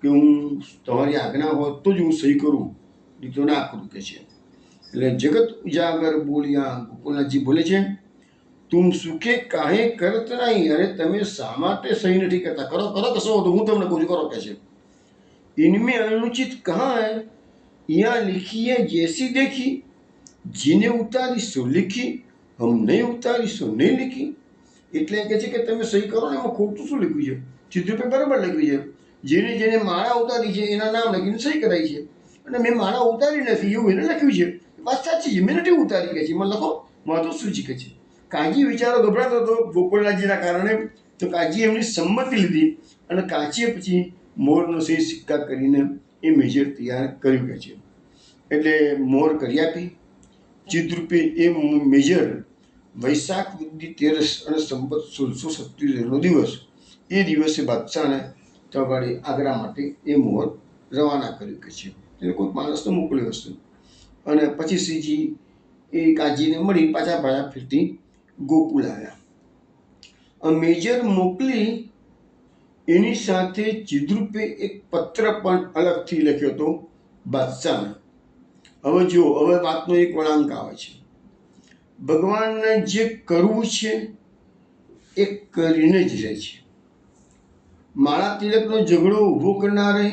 Speaker 1: કે હું તમારી આજ્ઞા હોત તો જ હું સહી કરું, નહીં તો ના કરું કે છે. એટલે જગત ઉજાગર બોલ્યા. ગોકુલનાથજી બોલે છે તુમ સુખે કાહે કરત નહીં? અરે તમે શા માટે સહી નથી કરતા? કરો કશો તો હું તમને કહું છું કરો કે છે. इनमें अनुचित कहाँ है? यहाँ लिखी है जैसी देखी, जिन्हें उतारी सो लिखी, हम नहीं उतारी सो नहीं लिखी. એટલે કહે છે કે તમે સહી કરો ને એમાં ખોટું શું લખ્યું છે? ચિત્રપે બરાબર લખ્યું છે, જેને જેને માળા ઉતારી છે એના નામ લખીને સહી કરાઈ છે. અને મેં માળા ઉતારી નથી એવું એને લખ્યું છે. વાત સાચી છે, મેં નથી ઉતારી કે છે, મને લખો. મહત્વ શું છે કે છે. કાજી વિચારો ગભરાતો હતો ગોકુળનાથજીના કારણે, તો કાજીએ એમની સંમતિ લીધી અને કાચીએ પછી મોરનો સહી સિક્કા કરીને એ મેજર તૈયાર કર્યું કે છે. એટલે મોર કરી આપી. ચિત્રરૂપે એ મેજર વૈશાખ વૃદ્ધિ 13 અને સંવત 1677 દિવસ, એ દિવસે બાદશાહને તગાડી આગ્રા માટે એ મોર રવાના કર્યું કે છે. એટલે કોઈ માણસને મોકલ્યો હશે. અને પછી શ્રીજી એ કાજીને મળી પાછા ફરતી ગોકુળ આવ્યા. મેજર મોકલી એની સાથે ચિત્રરૂપે એક પત્ર પણ અલગથી લખ્યો હતો બાદશાહને. હવે જુઓ, હવે વાતનો એક વળાંક આવે છે. ભગવાનને જે કરવું છે એ કરીને જ રહે છે. માળા તિલકનો ઝઘડો ઊભો કરનારે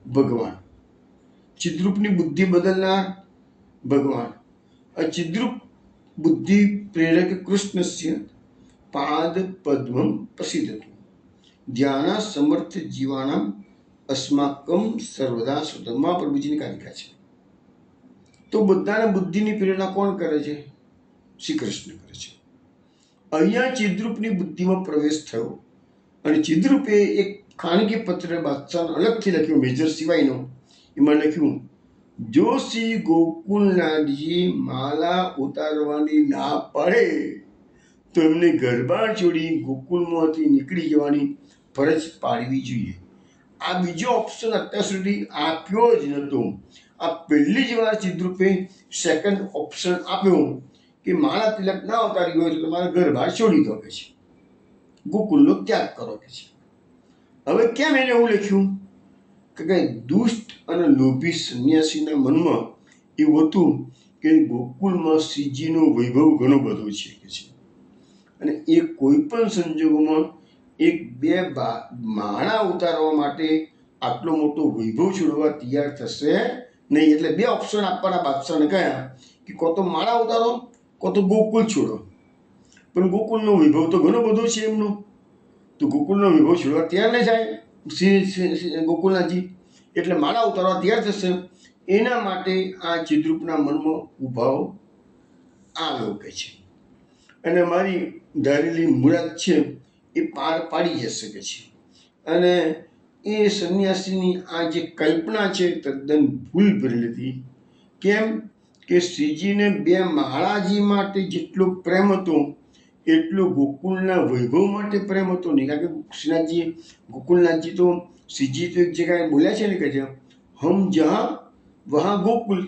Speaker 1: ભગવાન, ચિત્રરૂપની બુદ્ધિ બદલનાર ભગવાન. ચિદ્રુપ બુદ્ધિ પ્રેરક કૃષ્ણસ્ય પાદ પદ્મમ પ્રસિદ્ધતું ધ્યાના સમર્થ જીવાનામ અસ્માકમ સર્વદા સુધર્મા. પ્રભુજીની કાલિકા છે. તો બધાને બુદ્ધિની પ્રેરણા કોણ કરે છે? શ્રી કૃષ્ણ કરે છે. અહીંયા ચિદ્રુપની બુદ્ધિમાં પ્રવેશ થયો અને ચિદ્રુપે એક ખાનગી પત્ર બાદશાહને અલગથી લખ્યો, મેજર સિવાયનો. એમાં લખ્યું, જો શ્રી ગોકુળનાથજી માલા ઉતારવાની ના પાડે તો એમને ગરબા છોડી ગોકુળમાંથી નીકળી જવાની ફરજ પાડવી જોઈએ. આ બીજો ઓપ્શન અત્યાર સુધી આપ્યો જ નહોતો. આ પહેલી જ વાર ચિદ્રુપે સેકન્ડ ઓપ્શન આપ્યો કે માળા તિલક ના ઉતારી હોય તો તમારે ઘર બહાર છોડી દો કે છે, ગોકુળનો ત્યાગ કરો કે છે. હવે કેમ એને એવું લખ્યું કે કઈ દુષ્ટ અને લોભી સંન્યાસીના મનમાં એવું હતું કે ગોકુળમાં શ્રીજીનો વૈભવ ઘણો બધો છે કે છે, અને એ કોઈ પણ સંજોગોમાં એક બે માળા ઉતારવા માટે આટલો મોટો વૈભવ છોડવા તૈયાર થશે નહીં. એટલે બે ઓપ્શન આપવાના બાદશાહને કહ્યા કે કો તો માળા ઉતારો, કો તો ગોકુળ છોડો. પણ ગોકુળનો વૈભવ તો ઘણો બધો છે એમનો, તો ગોકુળનો વૈભવ છોડવા તૈયાર નહીં થાય શ્રી ગોકુળનાથજી. એટલે માળા ઉતારવા તૈયાર થશે. એના માટે આ ચિદ્રુપના મનમાં ઉભાવ આવ્યો કે છે, અને મારી ધારેલી મુરાદ છે એ પાર પાડી જશે કે છે. અને એ સંન્યાસીની આ જે કલ્પના છે તદ્દન ભૂલ ભરેલી હતી. કેમ કે શ્રીજીને બે મહારાજી માટે જેટલો પ્રેમ હતો એટલો ગોકુળના વૈભવ માટે પ્રેમ હતો નહીં. કારણ કે શ્રીનાથજી ગોકુળનાથજી તો શ્રીજી તો એક જગ્યાએ બોલ્યા છે ને કે છે, હમ જहाँ વहाँ ગોકુલ.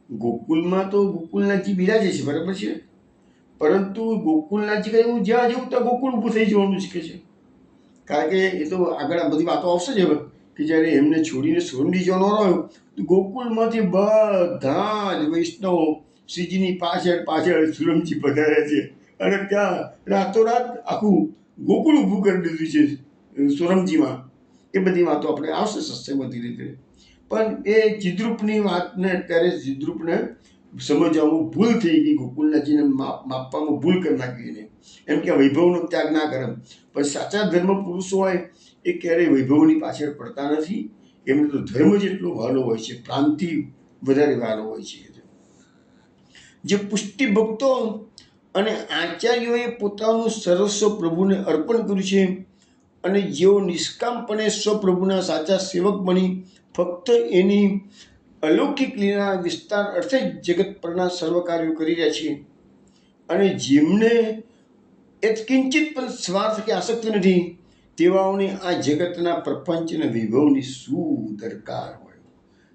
Speaker 1: ગોકુલમાં તો ગોકુળનાથજી બિરાજે છે, બરાબર છે, પરંતુ ગોકુળનાથજી કહે હું જ્યાં જવું ત્યાં ગોકુળ ઊભું થઈ જવાનું છે કે છે. કારણ કે એ તો આગળ આ બધી વાતો આવશે જ હવે કે જ્યારે એમને છોડીને સોરંડી જવાનો રહ્યો તો ગોકુળમાંથી બધા જ વૈષ્ણવો શ્રીજીની પાછળ પાછળ સુરમજી પધારે છે અને ત્યાં રાતોરાત આખું ગોકુળ ઊભું કરી દીધું છે સોરમજીમાં. એ બધી વાતો આપણે આવશે સત્સંગમાં ધીરે ધીરે. પણ એ ચિદ્રુપની વાતને અત્યારે ચિદ્રુપને સમજવામાં ભૂલ થઈ ગઈ. ગોકુળનાથજીને માપવામાં ભૂલ કરી નાખી એને. એમ કે વૈભવનો ત્યાગ ના કરે. પણ સાચા ધર્મ પુરુષો હોય એ ક્યારેય વૈભવની પાછળ પડતા નથી. એમને તો ધર્મ જેટલો વાલો હોય છે, પ્રાંતિ વધારે વાલો હોય છે. જે પુષ્ટિ ભક્તો અને આચાર્યોએ પોતાનું સર્વસ્વ પ્રભુને અર્પણ કર્યું છે અને જેઓ નિષ્કામપણે સ્વપ્રભુના સાચા સેવક બની ફક્ત એની અલૌકિક લીલા વિસ્તાર અર્થે જ જગત પરના સર્વ કાર્યો કરી રહ્યા છે, અને જેમને એ કિંચિત પણ સ્વાર્થ કે આસક્તિ નથી, તેવાઓને આ જગતના પ્રપંચ અને વૈભવની શું દરકાર હોય.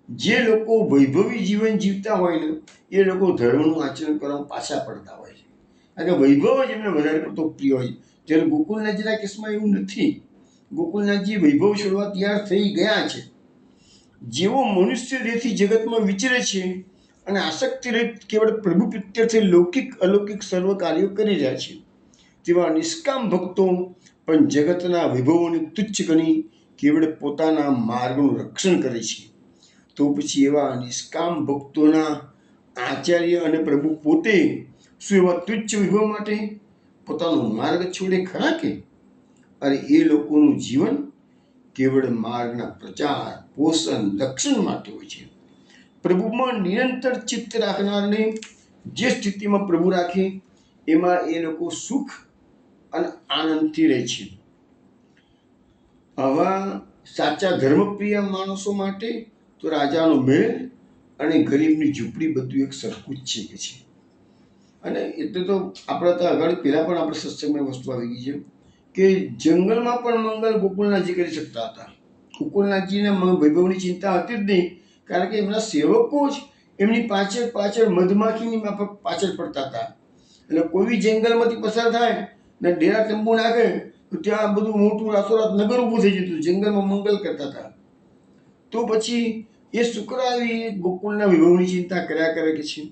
Speaker 1: જે લોકો વૈભવી જીવન જીવતા હોય ને એ લોકો ધર્મનું આચરણ કરવામાં પાછા પડતા હોય છે. કારણ કે વૈભવ જ એમને વધારે પડતો પ્રિય હોય. જ્યારે ગોકુળનાથજીના કેસમાં એવું નથી. ગોકુળનાથજી વૈભવ છોડવા તૈયાર થઈ ગયા છે. જેવો મનુષ્ય દેહથી જગતમાં વિચરે છે અને આસક્તિ રહિત કેવળ પ્રભુ પ્રીત્યર્થે લૌકિક અલૌકિક સર્વ કાર્યો કરી રહ્યા છે, તેવા નિષ્કામ ભક્તો પણ જગતના વૈભવોને તુચ્છ ગણી કેવળ પોતાના માર્ગનું રક્ષણ કરે છે. તો પછી એવા નિષ્કામ ભક્તોના આચાર્ય અને પ્રભુ પોતે શું એવા તુચ્છ વિભવ માટે પોતાનો માર્ગ છોડે ખરા કે? અને એ લોકોનું જીવન કેવળ માર્ગના પ્રચાર, પોષણ, રક્ષણ માટે હોય છે. પ્રભુમાં નિરંતર ચિત્ત રાખનારને જે સ્થિતિમાં પ્રભુ રાખે એમાં એ લોકો સુખ અને આનંદથી રહે છે. આવા સાચા ધર્મપ્રિય માણસો માટે તો રાજાનો મહેલ અને ગરીબની ઝૂંપડી બધું એક સરખું જ છે કે છે. અને એટલે તો આપણે તો આગળ પહેલાં પણ આપણે સત્સંગમાં વસ્તુ આવી ગઈ છે કે જંગલમાં પણ મંગલ ગોકુલનાથજી કરી શકતા હતા. ગોકુલનાથજીને વૈભવની ચિંતા હતી જ નહીં, કારણ કે એમના સેવકો જ એમની પાછળ પાછળ મધમાખીની માફક પાછળ પડતા હતા. એટલે કોઈ બી જંગલમાંથી પસાર થાય ને ડેરા તંબુ નાખે તો ત્યાં બધું મોટું રાતોરાત નગર ઊભું થઈ જતું. જંગલમાં મંગલ કરતા હતા. તો પછી એ શુક્ર આવી ગોકુળના વિભવની ચિંતા કર્યા કરે કે છે.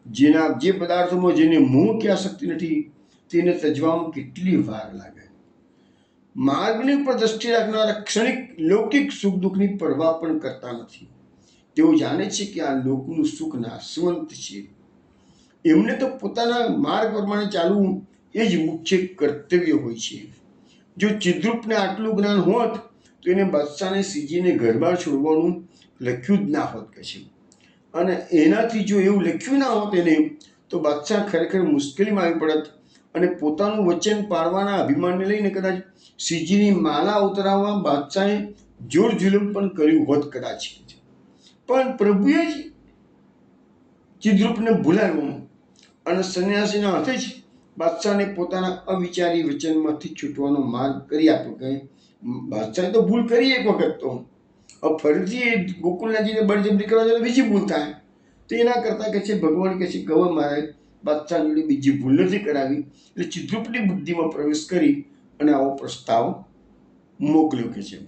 Speaker 1: જેના જે પદાર્થોમાં જેને મોહ કે આસક્તિ નથી તેને તજવામાં કેટલી વાર લાગે. માર્ગની ઉપર દ્રષ્ટિ રાખનારા ક્ષણિક લૌકિક સુખ દુઃખની પરવા પણ કરતા નથી. તેઓ જાણે છે કે આ લોકનું સુખ નાશવંત છે. એમને તો પોતાના માર્ગ પ્રમાણે ચાલવું એ જ મુખ્ય કર્તવ્ય હોય છે. જો ચિદ્રૂપને આટલું જ્ઞાન હોત તો એને બાદશાહને સીજીને ઘર બહાર છોડવાનું લખ્યું જ ના હોત કે છે. અને એનાથી જો એવું લખ્યું ના હોત એને તો બાદશાહ ખરેખર મુશ્કેલીમાં આવી પડત અને પોતાનું વચન પાળવાના અભિમાનને લઈને કદાચ સીજીની માલા ઉતરાવવા બાદશાહે જોર જુલમ પણ કર્યું હોત કદાચ. પણ પ્રભુએ જ ચિદ્રૂપને ભૂલાવ્યો અને સંન્યાસીના હાથે જ બાદશાહને પોતાના અવિચારી વચનમાંથી છૂટવાનો માર્ગ કરી આપ્યો. કે બાદશાહે તો ભૂલ કરી એક વખત, તો હવે ફરીથી ગોકુલનાથજીને બળજબરી કરવા જાય બીજી ભૂલ થાય. તો એના કરતાં કે છે ભગવાન કે છે ગવા મારે બાદશાહ જોડે બીજી ભૂલ નથી કરાવી. એટલે ચિદ્રૂપની બુદ્ધિમાં પ્રવેશ કરી અને આવો પ્રસ્તાવ મોકલ્યો કે છે.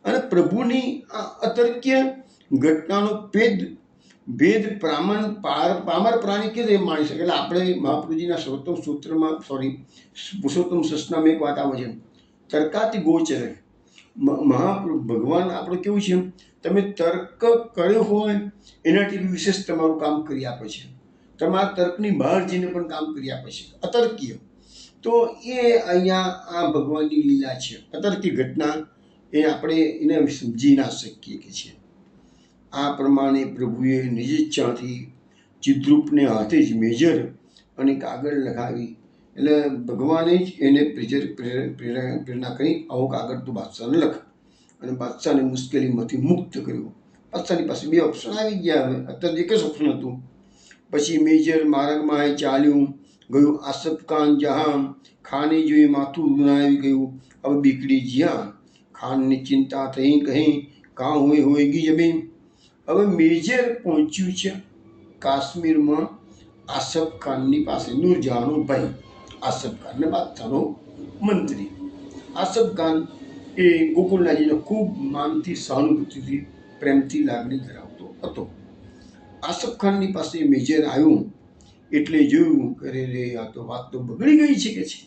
Speaker 1: અને પ્રભુની આ અતર્ક્ય ઘટનાનો ભેદ પામર પ્રાણી કે માણી શકે. એટલે આપણે મહાપ્રભુજીના સર્વોત્તમ સૂત્રમાં પુરુષોત્તમ સસનામાં એક વાત આવે છે, તર્કાથી ગોચર. મહાપ્રભુ ભગવાન આપણે કેવું છે, તમે તર્ક કર્યો હોય એનાથી વિશેષ તમારું કામ કરી આપે છે. તમારા તર્કની બહાર જઈને પણ કામ કરી આપે છે, અતર્કીય. તો એ અહીંયા આ ભગવાનની લીલા છે. અતર્કી ઘટના એ આપણે એને સમજી ના શકીએ કે છે. આ પ્રમાણે પ્રભુએ નિજ ઈચ્છાથી ચિદ્રૂપને હાથે જ મેજર અને કાગળ લખાવી. એટલે ભગવાને જ એને પ્રેરણા કરી આવો કાગળ તો બાદશાહને લખ. અને બાદશાહને મુશ્કેલીમાંથી મુક્ત કર્યો. બાદશાહની પાસે બે ઓપ્શન આવી ગયા. હવે અત્યારે એક જ ઓપ્શન હતું. પછી મેજર માર્ગમાં ચાલ્યું ગયું. આસફ ખાન જહાં ખાને જોઈ માથું દુનાવી ગયું. હવે બીકડી જ્યાં ખાનની ચિંતા થઈ કહી કાં હોય ગઈ જમીન. હવે મેજર પહોંચ્યું છે કાશ્મીરમાં આસફ ખાનની પાસે. નૂરજહાંનો ભાઈ આસફ ખાન ને બાદશાહનો મંત્રી. આસફ ખાન એ ગોકુલનાથજીને ખૂબ માનથી, સહાનુભૂતિથી, પ્રેમથી લાગણી ધરાવતો હતો. આસફ ખાનની પાસે મેજર આવ્યું એટલે જોયું કરે રે આ તો વાત તો બગડી ગઈ છે કે છે.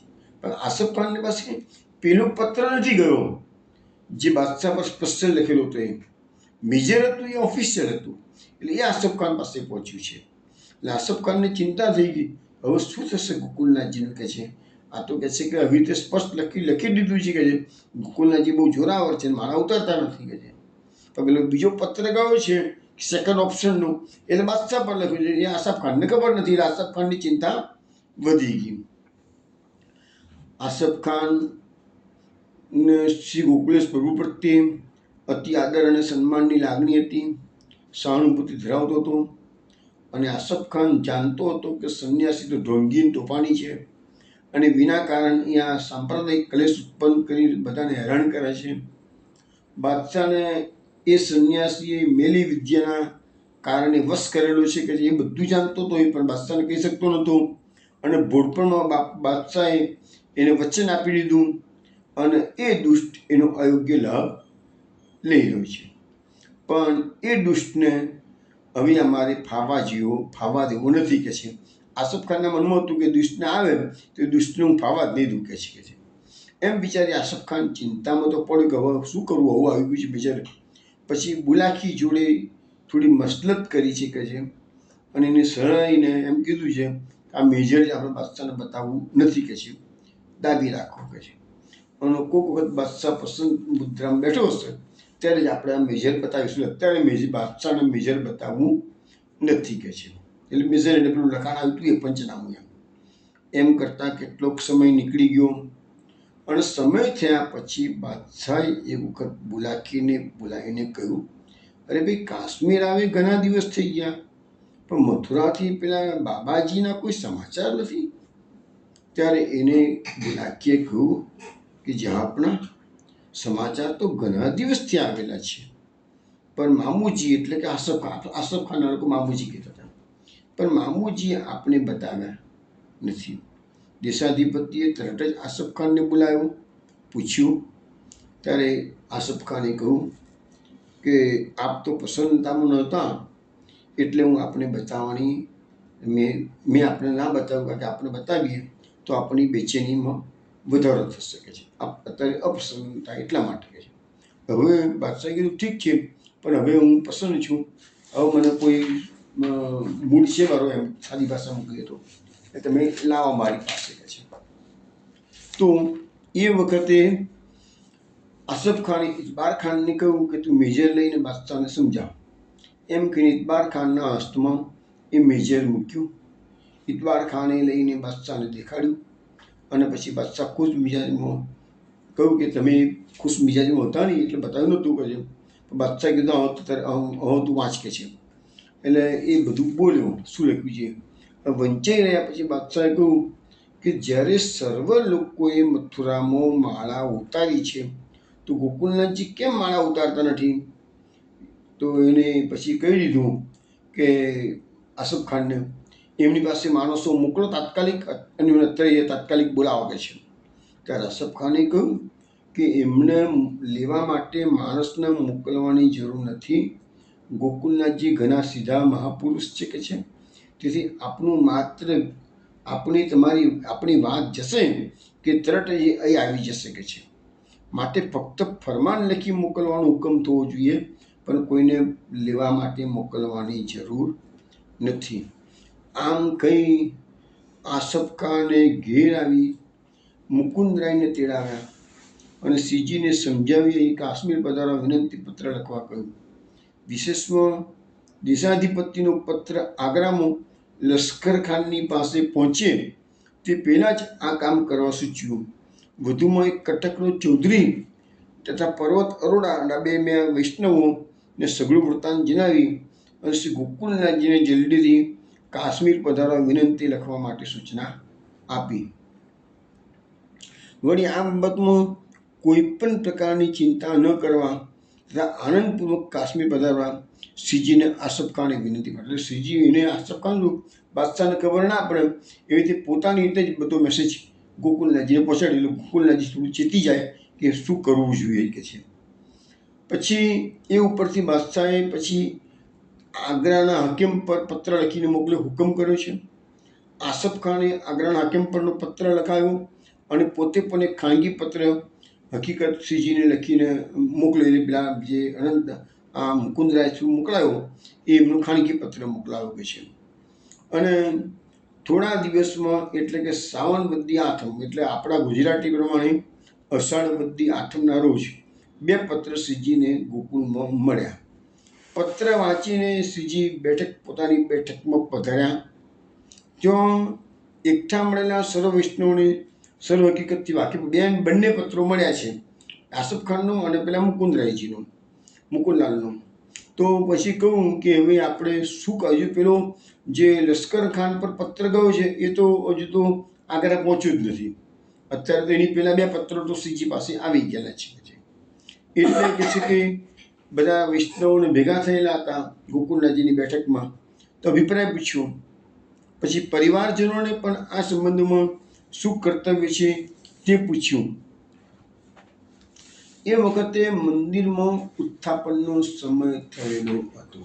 Speaker 1: પણ આસફ ખાનની પાસે પેલો પત્ર નથી ગયો જે બાદશાહ પર સ્પષ્ટ લખેલો હતો. એ મેજર હતું, એ ઓફિસર હતું. એટલે એ આસફ ખાન પાસે પહોંચ્યું છે. એટલે આસફ ખાનને ચિંતા થઈ ગઈ, હવે શું થશે ગોકુલનાથજીનું કે છે. આ તો કહે છે કે આવી રીતે સ્પષ્ટ લખી દીધું છે કે છે ગોકુલનાથજી બહુ જોરાવર છે, મારા ઉતરતા નથી કે છે. તો પેલો બીજો પત્ર ગયો છે સેકન્ડ ઓપ્શનનું, એટલે બાદશાહ પર લખ્યું છે. એ આસફ ખાનને ખબર નથી. એટલે આસફ ખાનની ચિંતા વધી ગઈ. આસફ ખાન શ્રી ગોકુલેશ પ્રભુ પ્રત્યે અતિ આદર અને સન્માનની લાગણી હતી, સહાનુભૂતિ ધરાવતો હતો. અને આસફ ખાન જાણતો હતો કે સંન્યાસી તો ઢોંગી તોફાની છે અને વિના કારણ અહીંયા સાંપ્રદાયિક કલેશ ઉત્પન્ન કરી બધાને હેરાન કરે છે. બાદશાહને એ સંન્યાસીએ મેલી વિદ્યાના કારણે વશ કરેલો છે કે એ બધું જાણતો હતો, એ પણ બાદશાહને કહી શકતો નહોતો. અને ભોળપણમાં બાદશાહે એને વચન આપી દીધું અને એ દુષ્ટ એનો અયોગ્ય લાભ લઈ રહ્યો છે. પણ એ દુષ્ટને હવે અમારે ફાવા દેવો નથી કે છે. આસફ ખાનના મનમાં હતું કે દુષ્ટને આવે તો દુષ્ટને હું ફાવા જ નહીં દઉં કે છે. એમ વિચારી આસફ ખાન ચિંતામાં તો પડ્યો કે હવે શું કરવું, આવું આવી ગયું છે બિચારે. પછી બુલાખી જોડે થોડી મસલત કરી છે કે છે. અને એને સરાઈને એમ કીધું છે કે આ મેજર આપણે બાદશાહને બતાવવું નથી કે છે, દાબી રાખો કે છે. અને કોઈક વખત બાદશાહ પસંદ મુદ્રામાં બેઠો હશે ત્યારે જ આપણે આ મેજર બતાવીશું. અત્યારે બાદશાહને મેજર બતાવવું નથી કે છે. એટલે મેજર એટલે પેલું લખાણ આવ્યું હતું એ પંચનામું એમ કરતાં કેટલોક સમય નીકળી ગયો અને સમય થયા પછી બાદશાહે એક વખત બોલાવીને કહ્યું, અરે ભાઈ, કાશ્મીર આવે ઘણા દિવસ થઈ ગયા, પણ મથુરાથી પેલા બાબાજીના કોઈ સમાચાર નથી. ત્યારે એને બુલાકીએ કહ્યું કે જહાંપના, સમાચાર તો ઘણા દિવસથી આવેલા છે, પણ મામુજી એટલે કે આસફ ખાનના લોકો મામુજી કહેતા હતા, પણ મામુજીએ આપણે બતાવ્યા નથી. દેશાધિપતિએ તરત જ આસફ ખાનને બોલાવ્યો, પૂછ્યું. ત્યારે આસફ ખાને કહ્યું કે આપ તો પ્રસન્નતામાં નહોતા એટલે હું આપણે બતાવવાની મેં આપણે ના બતાવ્યું, કારણ કે આપણે બતાવીએ તો આપણી બેચેનીમાં વધારો થઈ શકે છે. આપ અત્યારે અપ્રસન્નતા એટલા માટે છે. હવે બાદશાહે કીધું ઠીક છે, પણ હવે હું પ્રસન્ન છું, હવે મને કોઈ મૂડ છે મારો, એમ સાદી ભાષામાં કહીએ તો તમે લાવો મારી પાસે કે છે. તો એ વખતે આસફ ખાને ઇતબાર ખાનને કહ્યું કે તું મેજર લઈને બાદશાહને સમજાવ. એમ કહીને ઇતબાર ખાનના હસ્તમાં એ મેજર મૂક્યું. ઇતબાર ખાને લઈને બાદશાહને દેખાડ્યું અને પછી બાદશાહ ખુશ મિજાજમાં કહ્યું કે તમે ખુશ મિજાજમાં હતા નહીં એટલે બતાવ્યું નહોતું કે છે. બાદશાહ કીધું હવે તું વાંચ કે છે. એટલે એ બધું બોલ્યો શું લખ્યું છે. વંચાઈ રહ્યા પછી બાદશાહે કહ્યું કે જ્યારે સર્વ લોકોએ મથુરામાં માળા ઉતારી છે તો ગોકુલનાથજી કેમ માળા ઉતારતા નથી? તો એને પછી કહી દીધું કે આસફ ખાનને એમની પાસે માણસો મોકલો તાત્કાલિક, અને અત્યારે તાત્કાલિક બોલાવો કે છે. ત્યારે આસફ ખાને કહ્યું કે એમને લેવા માટે માણસને મોકલવાની જરૂર નથી. ગોકુલનાથજી ઘણા સીધા મહાપુરુષ છે કે છે, તેથી આપનું માત્ર આપણી વાત જશે કે તરત જ અહીં આવી જશે કે છે. માટે ફક્ત ફરમાન લખી મોકલવાનો હુકમ થવો જોઈએ, પણ કોઈને લેવા માટે મોકલવાની જરૂર નથી. આમ કહી આસફ ખાને ઘેર આવી મુકુંદરાયને તેડાવ્યા અને શ્રીજીને સમજાવી કાશ્મીર પધારવા વિનંતી પત્ર લખવા કહ્યું. વિશેષમાં દેશાધિપતિનો પત્ર આગ્રામાં લશ્કર ખાનની પાસે પહોંચે તે પહેલાં જ આ કામ કરવા સૂચ્યું. વધુમાં એક કટકનો ચૌધરી તથા પર્વત અરોડા બે વૈષ્ણવોને સઘળું વૃત્તાંત જણાવી અને શ્રી ગોકુલનાથજીને જલ્દીથી કાશ્મીર પધારવા વિનંતી લખવા માટે સૂચના આપી. વળી આ બાબતમાં કોઈ પણ પ્રકારની ચિંતા ન કરવા તથા આનંદપૂર્વક કાશ્મીર પધારવા શ્રીજીને આસફ ખાને વિનંતી કરી. એટલે શ્રીજી એને આસફ ખાન બાદશાહને ખબર ના પડે એવી રીતે પોતાની રીતે જ બધો મેસેજ ગોકુલનાથજીને પહોંચાડેલો. ગોકુલનાથજી થોડું ચેતી જાય કે શું કરવું જોઈએ કે છે. પછી એ ઉપરથી બાદશાહે પછી આગ્રાના હાકિમ પર પત્ર લખીને મોકલ્યો, હુકમ કર્યો છે. આસફ ખાને આગ્રાના હાકિમ પરનો પત્ર લખાયો અને પોતે પણ એક ખાનગી પત્ર હકીકત શ્રીજીને લખીને મોકલેલી. પેલા જે મુકુંદરાય થ્રુ મોકલાયો એ એમનો ખાનગી પત્ર મોકલાયો કે છે. અને થોડા દિવસમાં એટલે કે સાવન બદ્દી આઠમ એટલે આપણા ગુજરાતી પ્રમાણે અષાઢ બદ્દી આઠમના રોજ બે પત્ર શ્રીજીને ગોકુળમાં મળ્યા. પત્ર વાંચીને શ્રીજી પોતાની બેઠકમાં પધાર્યા. ત્યાં એકઠા મળેલા સર્વ વૈષ્ણવને સર્વ હકીકતથી વાકેફ બંને પત્રો મળ્યા છે, આસફ ખાનનો અને પેલા મુકુંદલાલનો. તો પછી કહું કે હવે આપણે શું કહ્યું, પેલો જે લશ્કર ખાન પર પત્ર ગયો છે એ તો હજુ તો આગ્રા પહોંચ્યો જ નથી. અત્યારે તો એની પહેલાં બે પત્રો તો શ્રીજી પાસે આવી ગયેલા છે. એટલે કે છે કે બધા વૈષ્ણવોને ભેગા થયેલા હતા ગોકુલનાથજીની બેઠકમાં, તો અભિપ્રાય પૂછ્યો. પછી પરિવારજનોને પણ આ સંબંધમાં શું કર્તવ્ય છે તે પૂછ્યું. એ વખતે મંદિરમાં ઉત્થાપનનો સમય થયેલો હતો.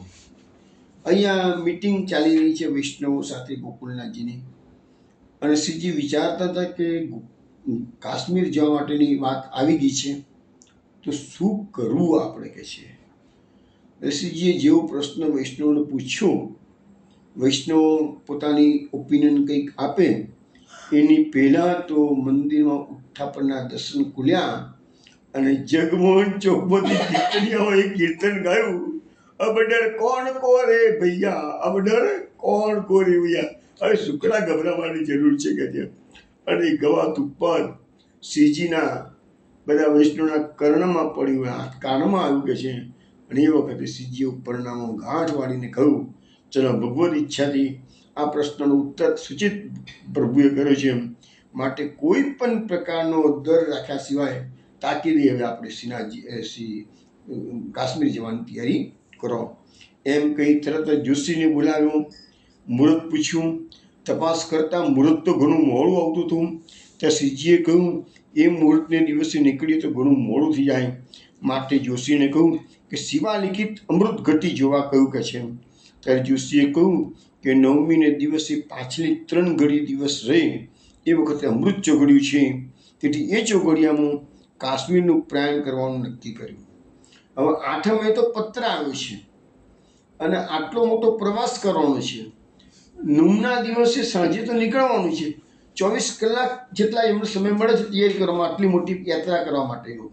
Speaker 1: અહીંયા મીટિંગ ચાલી રહી છે વૈષ્ણવો સાથે ગોકુલનાથજીની, અને શ્રીજી વિચારતા હતા કે કાશ્મીર જવા માટેની વાત આવી ગઈ છે તો શું કરવું આપણે કે છે. શ્રીજીએ જેવો પ્રશ્ન વૈષ્ણવને પૂછ્યો, વૈષ્ણવ પોતાની ઓપિનિયન કંઈક આપે એની પહેલાં તો મંદિરમાં ઉઠ્ઠાપરના દર્શન ખુલ્યા અને જગમોહન ચોકમાંથી કીર્તનિયાઓએ કીર્તન ગાયું, અબડર કોણ કો રે ભૈયા, અબડર કોણ કો રે ભૈયા. હવે શુક્લા ગભરાવાની જરૂર છે કે ત્યાં. અને ગવાત ઉપર શ્રીજીના બધા વૈષ્ણવના કર્ણમાં પડ્યું, હાથ કાનમાં આવ્યું કે છે. અને એ વખતે શ્રીજીએ ઉપરનામો ગાંઠ વાળીને કહ્યું, ચલો ભગવત ઈચ્છાથી આ પ્રશ્નનો ઉત્તર સૂચિત પ્રભુએ કર્યો છે, માટે કોઈ પણ પ્રકારનો દર રાખ્યા સિવાય તાકીદે હવે આપણે શ્રી કાશ્મીર જવાની તૈયારી કરો. એમ કહી તરત જ જોશીને બોલાવ્યો, મુહૂર્ત પૂછ્યું. તપાસ કરતાં મુહૂર્ત તો ઘણું મોડું આવતું હતું. ત્યાં શ્રીજીએ કહ્યું, એ મુહૂર્તને દિવસે નીકળીએ તો ઘણું મોડું થઈ જાય, માટે જોશીને કહ્યું કે શિવાલિખિત અમૃત ઘટી જોવા કહ્યું કે છે. ત્યારે જોશીએ કહ્યું કે 9મીને દિવસે પાછલી 3 ઘડી દિવસ રહે એ વખતે અમૃત ચોઘડ્યું છે, તેથી એ ચોઘડિયામાં કાશ્મીરનું પ્રયાણ કરવાનું નક્કી કર્યું. હવે 8મે તો પત્ર આવ્યો છે અને આટલો મોટો પ્રવાસ કરવાનો છે. 9ના દિવસે સાંજે તો નીકળવાનું છે. 24 કલાક જેટલા એમનો સમય મળે છે તૈયારી કરવામાં, આટલી મોટી યાત્રા કરવા માટેનો.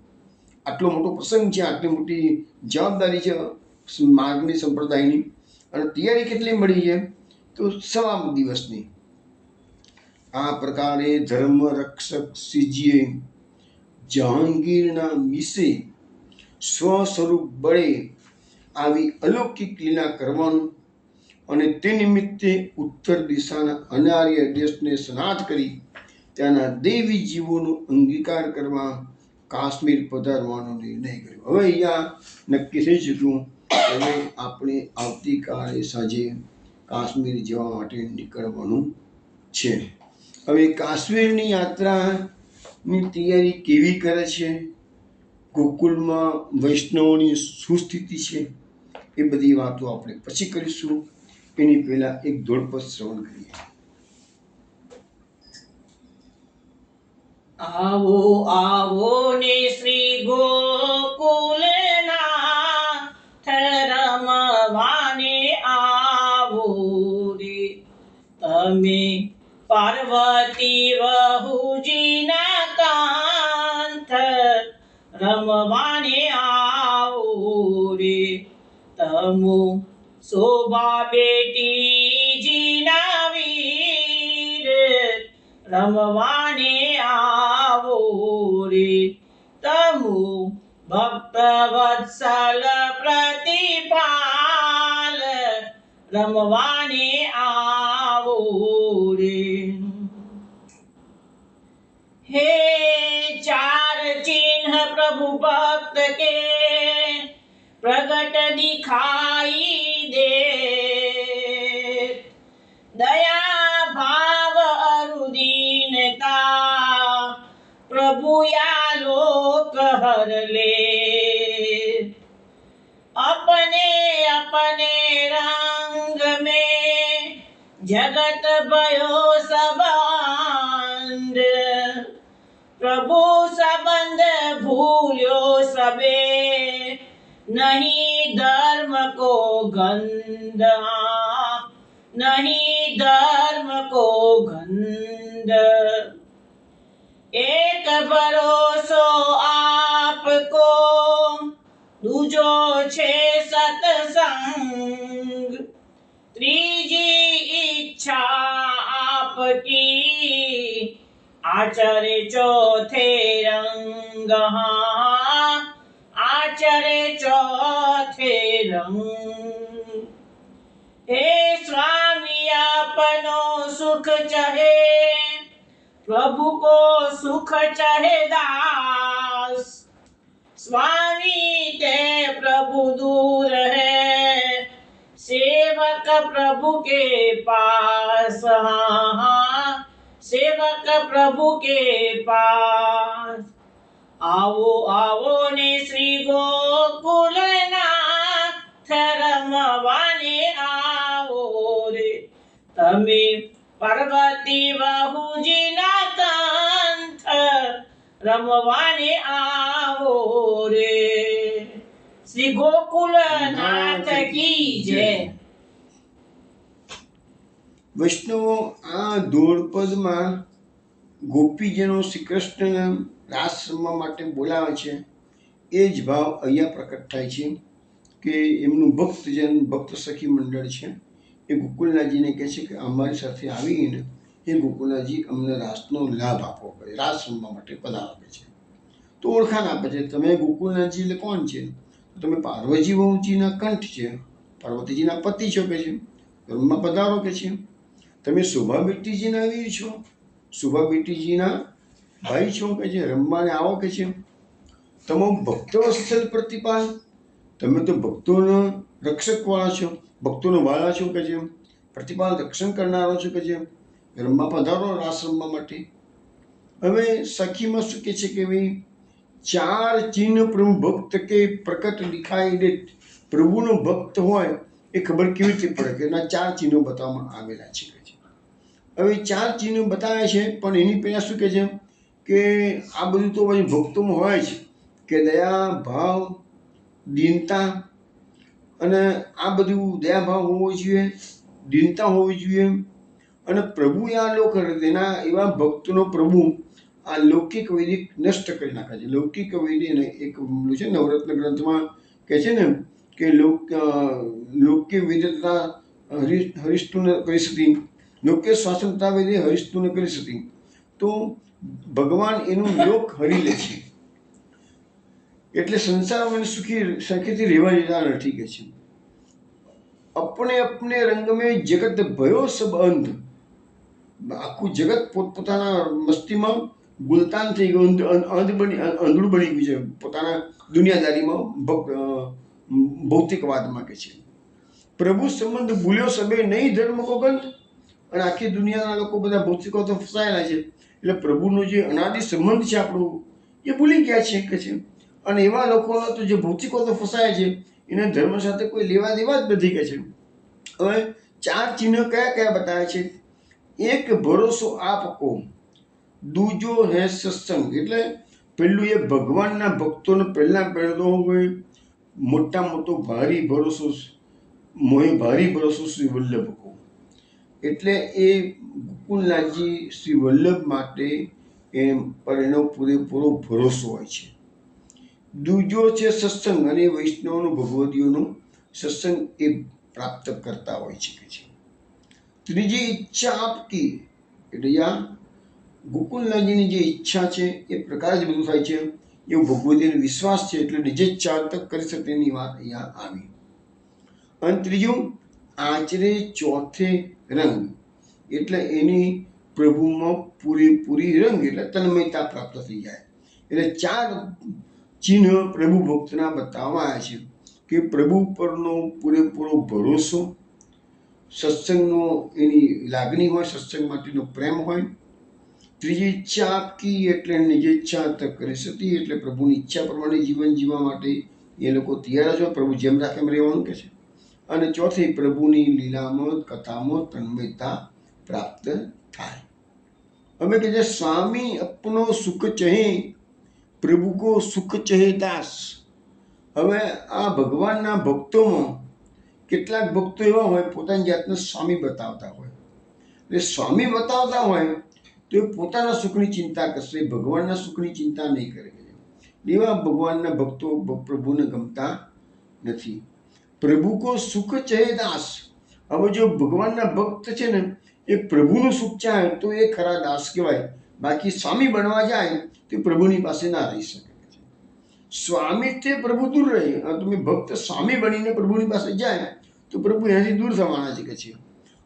Speaker 1: આટલો મોટો પ્રસંગ છે, આટલી મોટી જવાબદારી છે માર્ગની સંપ્રદાયની. અને તૈયારી કેટલી મળી છે તો 1.25 દિવસની. આ પ્રકારે ધર્મ રક્ષક શ્રીજીએ જહાંગીરના મિસે સ્વસ્વરૂપ બળે આવી અલૌકિક લીલા કરવાનું અને તે નિમિત્તે ઉત્તર દિશાના અનાર્ય દેશને સનાથ કરી ત્યાંના દેવી જીવોનો અંગીકાર કરવા કાશ્મીર પધારવાનો નિર્ણય કર્યો. હવે અહીંયા નક્કી થઈ ચૂક્યું, હવે આપણે આવતીકાલે સાંજે કાશ્મીર જવા માટે નીકળવાનું છે. હવે કાશ્મીરની યાત્રાની તૈયારી કેવી કરે છે, ગોકુલમાં વૈષ્ણવોની શું સ્થિતિ છે, એ બધી વાતો આપણે પછી કરીશું. એની પહેલા એક ધોળપદ શ્રવણ કરીએ.
Speaker 2: આવો આવો ને શ્રી ગોકુલનાથ રમવાને આવો રે, તમે પાર્વતી વહુજીના કાંત રમવાને આવો રે, તમો શોભા બેટીજીના વીર રમવાને આવો રે, તમો ભક્ત વત્સલ પ્રતિપાલ રમવાને આવો રે. હે ચાર ચિહ્ન પ્રભુ ભક્ત કે प्रगट दिखाई दे, दया भाव अरुदीनता प्रभु या लोक हर ले, अपने अपने रंग में जगत भयो सबंद, प्रभु संबंध भूल्यो सबे नहीं धर्म को गंध, नहीं धर्म को गंध. एक भरोसो आपको दूजो छे सत्संग, त्रीजी इच्छा आपकी आचरे चौथे रंग, आचरे चौथे रंग. हे स्वामी अपनो सुख चाहे, प्रभु को सुख चाहे दास, स्वामी ते प्रभु दूर है, सेवक प्रभु के पास. हाँ, सेवक प्रभु के पास. आओ आओ ने श्री गोकुलनाथ रमवाने आओ रे, तमे पार्वती वहुजीना कांत रमवाने आओ रे. श्री गोकुलनाथ की जय.
Speaker 1: વૈષ્ણવો, આ ધોળપદમાં ગોપીજનો શ્રી કૃષ્ણને રાસ રમવા માટે બોલાવે છે, એ જ ભાવ અહીંયા પ્રકટ થાય છે કે એમનું ભક્તજન ભક્ત સખી મંડળ છે એ ગોકુલનાથજીને કહે છે કે અમારી સાથે આવીને એ ગોકુલનાથજી અમને રાસનો લાભ આપવો પડે, રાસ રમવા માટે પધારો છે. તો ઓળખાણ આપે છે, તમે ગોકુલનાથજી એટલે કોણ છે? તમે પાર્વતી વહુજીના કંઠ છે, પાર્વતીજીના પતિ છો કે છે, રમવા પધારો કે છે. તમે શોભા બેટીજીના વીર છો, શોભા બેટીજીના ભાઈ છો કે છે, રમવાને આવો કે છે. તમે ભક્તવત્સલ પ્રતિપાલ, તમે તો ભક્તોના રક્ષકવાળા છો, ભક્તોનો વાળા છો કે છે, પ્રતિપાલ રક્ષણ કરનારો છો કે છે, રમવા પધારો રાસ રમવા માટે. હવે સખીમાં શું કહે છે કે ભાઈ 4 ચિહ્ન પ્રભુ ભક્ત કે પ્રકટ દિખાઈ દે. પ્રભુનો ભક્ત હોય એ ખબર કેવી રીતે પડે કે એના 4 ચિહ્નો બતાવવામાં આવેલા છે. હવે 4 ચિહ્નો બતાવે છે, પણ એની પહેલા શું કહે છે કે આ બધું તો પછી ભક્તોમાં હોય જ કે દયા ભાવ દીનતા, અને આ બધું દયા ભાવ હોવો જોઈએ, દીનતા હોવી જોઈએ. અને પ્રભુ આ લોક તેના એવા ભક્તનો પ્રભુ આ લૌકિક વૈદિક નષ્ટ કરી નાખે છે. લૌકિક વૈદિક એક છે નવરત્ન ગ્રંથમાં કહે છે ને કે લોકે વેદતા હરિષ્ઠુન કરી સતી, લોકે સ્વાસનતા વેદે હરિષ્ઠુન કરી સતી. તો ભગવાન એનું લોક હરી લે છે, એટલે સંસારમાં સુખીથી રહેવા દેતા નથી કે છે. અપને અપને રંગ મેં જગત ભયો સબ અંધ, આખું જગત પોતપોતાના મસ્તીમાં ગુલતાન થઈ ગયું, આંધળું બની ગયું છે પોતાના દુનિયાદારીમાં, ભૌતિકવાદમાં કે છે. પ્રભુ સંબંધ ભૂલ્યો સબે નહીં ધર્મ કો ગંધ, અને આખી દુનિયાના લોકો બધા ભૌતિકો તો ફસાયેલા છે, એટલે પ્રભુનો જે અનાદિ સંબંધ છે આપણું એ ભૂલી ગયા છે કે છે. અને એવા લોકોનો તો જે ભૌતિકો તો ફસાય છે એને ધર્મ સાથે કોઈ લેવા દેવા જ નથી કે છે. હવે 4 ચિહ્ન કયા કયા બતાવે છે? એક ભરોસો આપકો, દૂજો હે સત્સંગ, એટલે પેલું એ ભગવાનના ભક્તોને પહેલા તો હોય મોટા મોટો ભારી ભરોસો, મોહે ભારી ભરોસો શ્રી વલ્લભ કો, એટલે એ ગોકુલનાથજી શ્રી વલ્લભ માટે એમ પર એનો પૂરેપૂરો ભરોસો હોય છે. દૂજો છે સત્સંગ, અને વૈષ્ણવનો ભગવદીઓનો સત્સંગ એ પ્રાપ્ત કરતા હોય છે કે છે. ત્રીજી ઈચ્છા આપકી, એટલે આ ગોકુલનાથજીની જે ઈચ્છા છે એ પ્રકારે જ બધું થાય છે, એવું ભગવદીનો વિશ્વાસ છે, એટલે નિજે ચાર્થક કરી શકે તેની વાત અહીંયા આવી. અને ત્રીજું આચરે ચોથે રંગ, એટલે એની પ્રભુમાં પૂરેપૂરી રંગ એટલે તન્મયતા પ્રાપ્ત થઈ જાય. એટલે 4 ચિહ્ન પ્રભુ ભક્તના બતાવવામાં આવ્યા છે કે પ્રભુ પરનો પૂરેપૂરો ભરોસો, સત્સંગનો એની લાગણી હોય, સત્સંગ માટેનો પ્રેમ હોય. ત્રીજી ઈચ્છા આપકી, એટલે નિજ ઈચ્છા તક કરી સતી, એટલે પ્રભુની ઈચ્છા પ્રમાણે જીવન જીવવા માટે એ લોકો તૈયાર છો, પ્રભુ જેમ રાખે એમ રહેવાનું કે છે. અને ચોથી પ્રભુની લીલામાં કથામાં તન્મયતા પ્રાપ્ત થાય. અમે કે છે સ્વામી અપનો સુખ ચહે, પ્રભુ કો સુખ ચહે દાસ. હવે આ ભગવાનના ભક્તોમાં કેટલાક ભક્તો એવા હોય પોતાની જાતને સ્વામી બતાવતા હોય, એટલે સ્વામી બતાવતા હોય તો એ પોતાના સુખની ચિંતા કરશે, ભગવાનના સુખની ચિંતા નહીં કરે. એવા ભગવાનના ભક્તો પ્રભુને ગમતા નથી. પ્રભુ કો સુખ ચહે દાસ, હવે જો ભગવાનના ભક્ત છે ને એ પ્રભુનું સુખ ચાહે તો એ ખરા દાસ કહેવાય, બાકી સ્વામી બનવા જાય તો પ્રભુની પાસે ના રહી શકે. સ્વામીથી પ્રભુ દૂર રહે, તમે ભક્ત સ્વામી બનીને પ્રભુની પાસે જાય તો પ્રભુ એનાથી દૂર થવાના છે કે છે.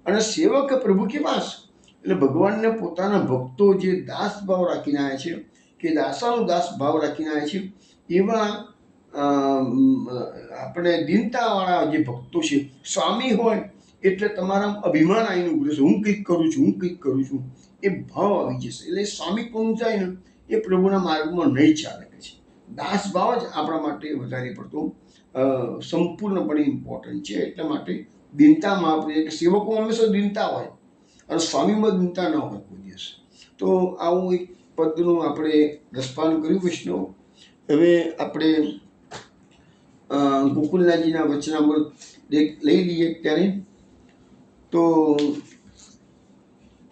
Speaker 1: અને સેવક પ્રભુ કે પાસ, એટલે ભગવાનને પોતાના ભક્તો જે દાસ ભાવ રાખીને આવ્યા છે કે દાસાનો દાસ ભાવ રાખીને આવ્યા છે, એવા આપણે દીનતાવાળા જે ભક્તો છે. સ્વામી હોય એટલે તમારા અભિમાન આવીને ઉભરે છે, હું કંઈક કરું છું, હું કંઈક કરું છું, એ ભાવ આવી જશે. એટલે સ્વામી કોણ જાય ને એ પ્રભુના માર્ગમાં નહીં ચાલે કે છે. દાસ ભાવ જ આપણા માટે વધારે પડતો સંપૂર્ણપણે ઇમ્પોર્ટન્ટ છે. એટલા માટે દીનતામાં આપણે કે સેવકો હંમેશા દીનતા હોય અને સ્વામીમાં દીનતા ન હોય કોઈ દિવસ. તો આવું એક પદનું આપણે રસપાન કર્યું વૈષ્ણવ. હવે આપણે ગોકુલનાથજીના વચનામૃત લઈ લઈએ ત્યારે. તો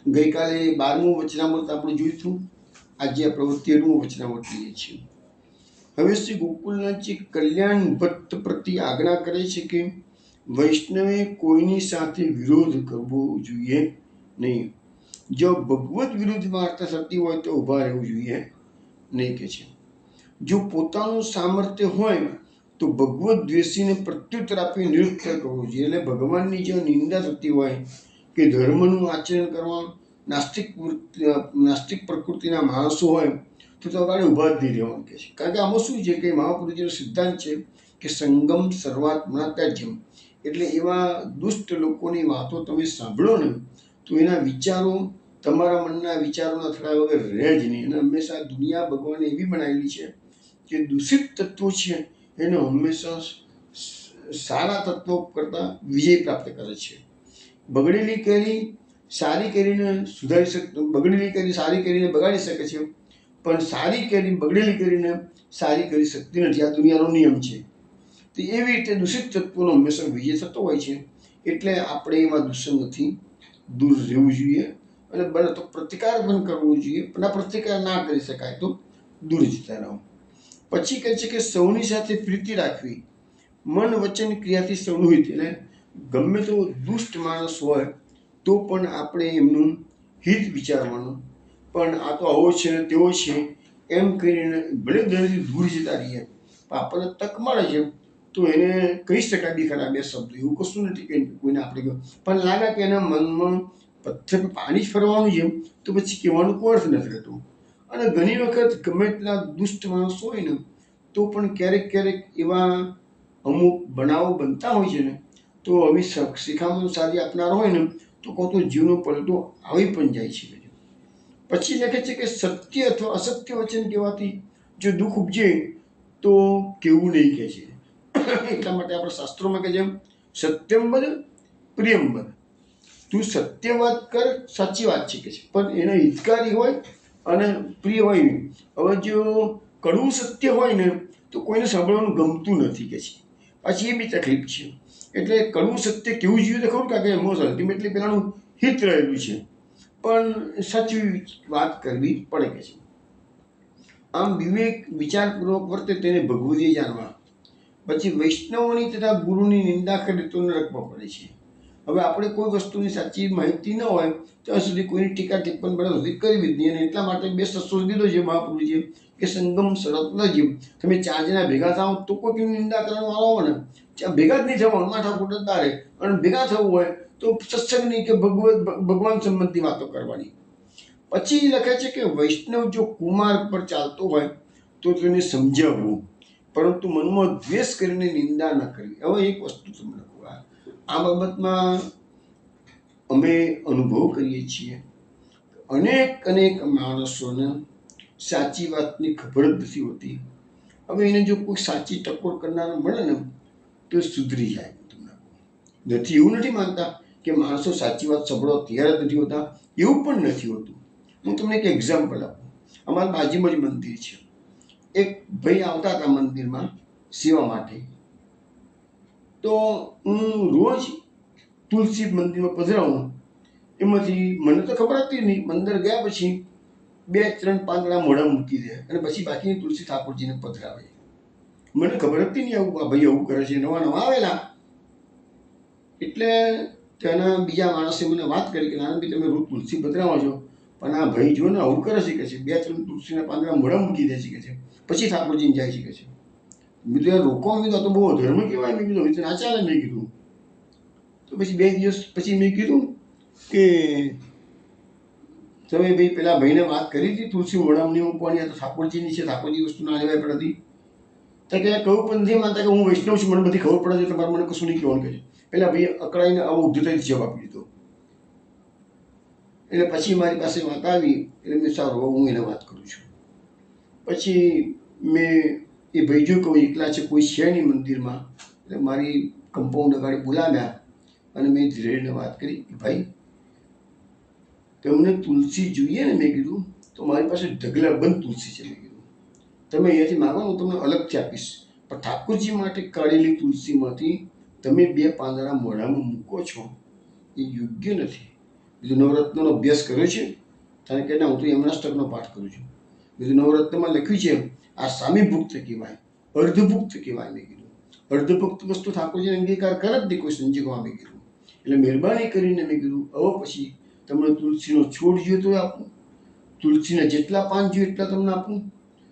Speaker 1: ગઈકાલે 12મું વચનામૃત આપણે જોયું હતું, આજે આપણે 13મું વચનામૃત લઈએ છીએ. હવે શ્રી ગોકુલનાથજી કલ્યાણ ભક્ત પ્રત્યે આજ્ઞા કરે છે કે વૈષ્ણવે કોઈની સાથે વિરોધ કરવો જોઈએ નહીં. જો ભગવત વિરુદ્ધ વાર્તા થતી હોય તો ઊભા રહેવું જોઈએ નહીં કે છે. જો પોતાનું સામર્થ્ય હોય તો ભગવત દ્વેષીને પ્રત્યુત્તર આપી નિરુત્તર કરવું જોઈએ. એટલે ભગવાનની જો નિંદા થતી હોય કે ધર્મનું આચરણ કરવા નાસ્તિક પ્રકૃતિના માણસો હોય તો આગળ ઊભા જ નહીં રહેવાનું કહે છે. કારણ કે આમાં શું છે કે મહાપુરુષોનો સિદ્ધાંત છે કે સંગમ સર્વાત્મના ત્યાજ્યમ. એટલે એવા દુષ્ટ લોકોની વાતો તમે સાંભળો ને તો એના વિચારો તમારા મનના વિચારોના થયા વગર રહે જ નહીં. અને હંમેશા દુનિયા ભગવાને એવી બનાવેલી છે કે દૂષિત તત્વો છે એને હંમેશા સારા તત્વો કરતાં વિજય પ્રાપ્ત કરે છે. બગડેલી કેરી સારી કેરીને સુધારી બગડેલી કેરી સારી કેરીને બગાડી શકે છે, પણ સારી કેરી બગડેલી કેરીને સારી કરી શકતી નથી. આ દુનિયાનો નિયમ છે. તો એવી રીતે દૂષિત તત્વોનો હંમેશા વિજય થતો હોય છે. એટલે આપણે એવા દુષ્સંગથી દૂર રહેવું જોઈએ અને બને તો પ્રતિકાર પણ કરવો જોઈએ. પણ આ પ્રતિકાર ના કરી શકાય તો દૂર જતા રહો. પછી કહે છે કે સૌની સાથે પ્રીતિ રાખવી, મન વચન ક્રિયાથી સૌનું હિત. એટલે ગમે તો દુષ્ટ માણસ હોય તો પણ આપણે એમનું હિત વિચારવાનું. પણ આ તો આવો છે ને તેવો છે એમ કરીને ભલે દરથી દૂર જતા રહીએ, પણ આપણને તક મળે છે તો એને કહી શકાય બી ખરા બે શબ્દ. એવું કશું નથી કે કોઈને આપણે પણ લાગે કે એના મનમાં પથ્થર પાણી જ ફરવાનું છે તો પછી કહેવાનું કોઈ અર્થ નથી રહેતો. અને ઘણી વખત ગમે એટલા દુષ્ટ માણસો હોય ને તો પણ ક્યારેક ક્યારેક એવા અમુક બનાવો બનતા હોય છે ને તો આવી શિખામણ સારી આપનાર હોય ને તો કહો તો જીવનો પલટો આવી પણ જાય છે. પછી લખે છે કે સત્ય અથવા અસત્ય વચન કહેવાથી જો દુઃખ ઉપજે તો કેવું નહીં કહે છે. એટલા માટે આપણા શાસ્ત્રોમાં કહે છે સત્યમ વદ પ્રિયમ વદ. તું સત્ય વાત કર, સાચી વાત છે કે છે, પણ એને હિતકારી હોય અને પ્રિય હોય નહીં. હવે જો કડવું સત્ય હોય ને તો કોઈને સાંભળવાનું ગમતું નથી કે છે. પાછી એ બી તકલીફ છે. એટલે કડવું સત્ય કેવું જોઈએ તો ખરું કારણ કે મોસ્ટ અલ્ટિમેટલી પેલાનું હિત રહેલું છે, પણ સાચી વાત કરવી પડે કે છે. આમ વિવેક વિચારપૂર્વક વર્તે તેને ભગવદીય જાણવા. પછી વૈષ્ણવોની તથા ગુરુની નિંદા કરે તો નરકમાં પડે છે. હવે આપણે કોઈ વસ્તુની સાચી માહિતી ન હોય ત્યાં સુધી કોઈની ટીકા ટિપ્પણ બધા સુધી કરવી જ નહીં. અને એટલા માટે બે સત્સો દીધો છે મહાપુરુષે કે સંગમ શરત ન જીવ. તમે 4 જણા ભેગા થાવ તો કોઈ નિંદા કરવાનું આવો ને ત્યાં ભેગા જ નહીં થવાનું, માથા કુટ દારે. અને ભેગા થવું હોય તો સત્સંગની કે ભગવાન સંબંધી વાતો કરવાની. પછી લખે છે કે વૈષ્ણવ જો કુમાર્ગ પર ચાલતો હોય તો તેને સમજાવવું, પરંતુ મનમાં દ્વેષ કરીને નિંદા ન કરવી. હવે એક વસ્તુ તમને કહું, આ બાબતમાં અમે અનુભવ કરીએ છીએ. અનેક માણસોને સાચી વાતની ખબર જ નથી હોતી. હવે એને જો કોઈ સાચી ટકોર કરનાર મળે ને તો સુધરી જાય. નથી એવું નથી માનતા કે માણસો સાચી વાત સાંભળવા તૈયાર જ નથી હોતા, એવું પણ નથી હોતું. હું તમને એક એક્ઝામ્પલ આપું. અમારા બાજુમાં જ મંદિર છે. એક ભાઈ આવતા હતા મંદિરમાં સેવા માટે. તો હું રોજ તુલસી મંદિરમાં પધરાવું, એમાંથી મને તો ખબર હતી નહીં. મંદિર ગયા પછી 2-3 પાંદડા મોઢા મૂકી દે અને પછી બાકીની તુલસી ઠાકોરજીને પધરાવે. મને ખબર હતી નહીં આવું આ ભાઈ આવું કરે છે. નવા આવેલા એટલે ત્યાંના બીજા માણસે મને વાત કરી કે નાનંદભાઈ તમે રોજ તુલસી પધરાવો છો, પણ આ ભાઈ જો ને આવું કરે છે કે છે, 2-3 તુલસીના પાંદડા મોઢા મૂકી દે છે કે છે, પછી ઠાકોરજીને જાય છે કે છે. મેં તો રોકો, મેં તો બહુ ધર્મ કહેવાય. મેં કીધું ના ચાલે. મેં કીધું તો પછી 2 દિવસ પછી મેં કીધું કે તમે ભાઈ પેલા ભાઈને વાત કરી હતી તુલસી મોઢામાં મૂકવાની, આ તો ઠાકોરજીની છે, ઠાકોરજી વસ્તુ ના લેવાય પડતી. તો કે કહું પણ નથી માનતા કે હું વૈષ્ણવ છું, મને બધી ખબર પડે છે, તમારે મને કશું નહીં કહેવાનું કહે છે. પેલા ભાઈ અકળાઈને આવો ઉદ્ધતાથી જવાબ દીધો. એટલે પછી મારી પાસે વાત આવી એટલે મેં સારું હું એને વાત કરું છું. પછી મેં એ ભાઈ જો કહું એકલા છે, કોઈ છે નહીં મંદિરમાં, એટલે મારી કમ્પાઉન્ડ ગાડી બોલાવ્યા અને મેં ધીરેને વાત કરી કે ભાઈ તમને તુલસી જોઈએ ને. મેં કીધું તો મારી પાસે ઢગલાબંધ તુલસી છે. મેં કીધું તમે અહીંયાથી માગો હું તમને અલગથી આપીશ, પણ ઠાકોરજી માટે કાઢેલી તુલસીમાંથી તમે 2 પાંદડા મોઢામાં મૂકો છો એ યોગ્ય નથી. બીજું નવરત્નનો અભ્યાસ કર્યો છે? કારણ કે ના, હું તો યમનાષ્ટકનો પાઠ કરું છું. બીજું નવરત્નમાં લખ્યું છે આ સામીભુક્ત કહેવાય, અર્ધભુક્ત કહેવાય. મેં કીધું અર્ધભુક્ત વસ્તુ ઠાકોરજીને અંગીકાર કરે જ નહીં કોઈ સંજોગોમાં. મેં કીધું એટલે મહેરબાની કરીને મેં કીધું હવે પછી તમને તુલસીનો છોડ જોઈએ તો આપું, તુલસીના જેટલા પાન જોઈએ એટલા તમને આપું,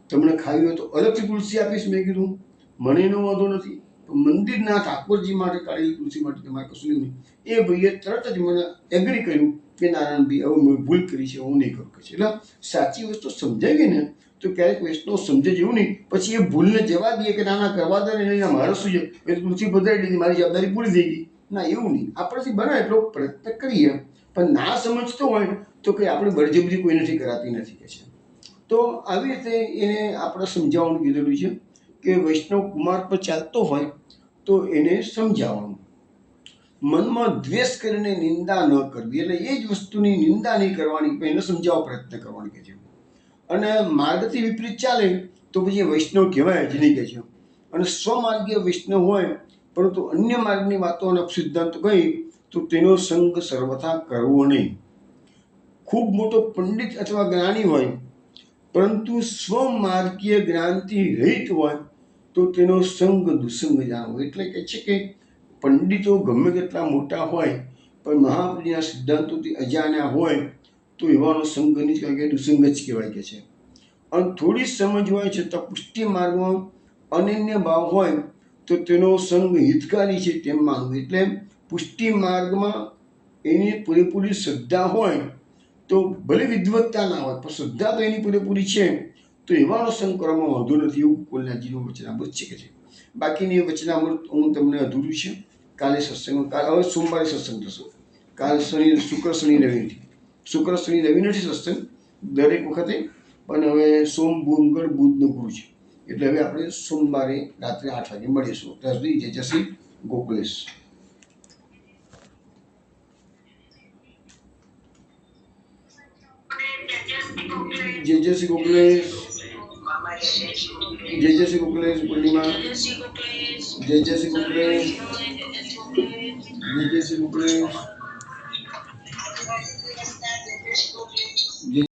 Speaker 1: તમને ખાવી હોય તો અલગથી તુલસી આપીશ. મેં કીધું મને એનો વાંધો નથી, મંદિરના ઠાકોરજી માટે કાઢેલી તુલસી માટે તમારે કશું નહીં. એ ભાઈએ તરત જ મને એગ્રી કર્યું કે નારાયણભાઈ હવે મેં ભૂલ કરી છે, હું નહીં કરું કે છે. એટલે સાચી વસ્તુ સમજાઈ ગઈ ને તો ક્યારેક વૈષ્ણવ સમજે જેવું નહીં, પછી એ ભૂલને જવા દઈએ કે નાના કરવા દે ને મારે શું છે, એ તુલસી બદલાઈ દીધી, મારી જવાબદારી પૂરી થઈ ગઈ. ના, એવું નહીં. આપણાથી બને એટલો પ્રયત્ન કરીએ, પણ ના સમજતો હોય તો કંઈ આપણે બળજબરી કોઈ નથી કરાતી નથી કે છે. તો આવી રીતે એને આપણે સમજાવવાનું કીધેલું છે કે વૈષ્ણવ કુમાર પર ચાલતો હોય તો એને સમજાવવાનું, મનમાં દ્વેષ કરીને નિંદા ન કરવી. એટલે એ જ વસ્તુની નિંદા નહીં કરવાની, પણ એને સમજાવવા પ્રયત્ન કરવાનો કે છે. અને માર્ગથી વિપરીત ચાલે તો પછી વૈષ્ણવ કહેવાય જ નહીં કે છે. અને સ્વમાર્ગીય વૈષ્ણવ હોય પરંતુ અન્ય માર્ગની વાતો અને સિદ્ધાંત કહી તો તેનો સંગ સર્વથા કરવો નહીં. ખૂબ મોટો પંડિત અથવા જ્ઞાની હોય પરંતુ સ્વમાર્ગીય જ્ઞાનથી રહિત હોય તો તેનો સંગ દુસંગ જાણવો. એટલે કે છે કે પંડિતો ગમે તેટલા મોટા હોય પણ મહાપુરુષના સિદ્ધાંતોથી અજાણ્યા હોય તો એવાનો સંગ નહીં કહેવાય, કે દુસંગ જ કહેવાય કે છે. અને થોડી સમજ હોય છતાં પુષ્ટિ માર્ગમાં અનન્ય ભાવ હોય તો તેનો સંગ હિતકારી છે તેમ માનવું. એટલે પુષ્ટિ માર્ગમાં એની પૂરેપૂરી શ્રદ્ધા હોય તો ભલે વિદ્વત્તા ના હોય પણ શ્રદ્ધા તો એની પૂરેપૂરી છે તો એવાનો સંગ કરવામાં વાંધો નથી, એવું કોલનાજીનું વચનામૃત છે કે છે. બાકીની વચનામૃત હું તમને અધૂરું છે. કાલે સત્સંગ, હવે સોમવારે સત્સંગ થશે. કાલે શનિ, શુક્ર શનિ રવિ, શુક્ર શનિ રવિ નથી સત્સંગ દરેક વખતે, પણ હવે સોમ મંગળ બુધ ને ગુરુ છે. એટલે હવે આપણે સોમવારે રાત્રે 8 વાગે મળીશું. ત્યાં સુધી જય શ્રી ગોકુલેશ. જય શ્રી ગોકુલેશ. જય શ્રી ગોકુલેશ પૂર્ણિમા. જય શ્રી ગોકુલેશ. જય શ્રી ગોકુલેશ.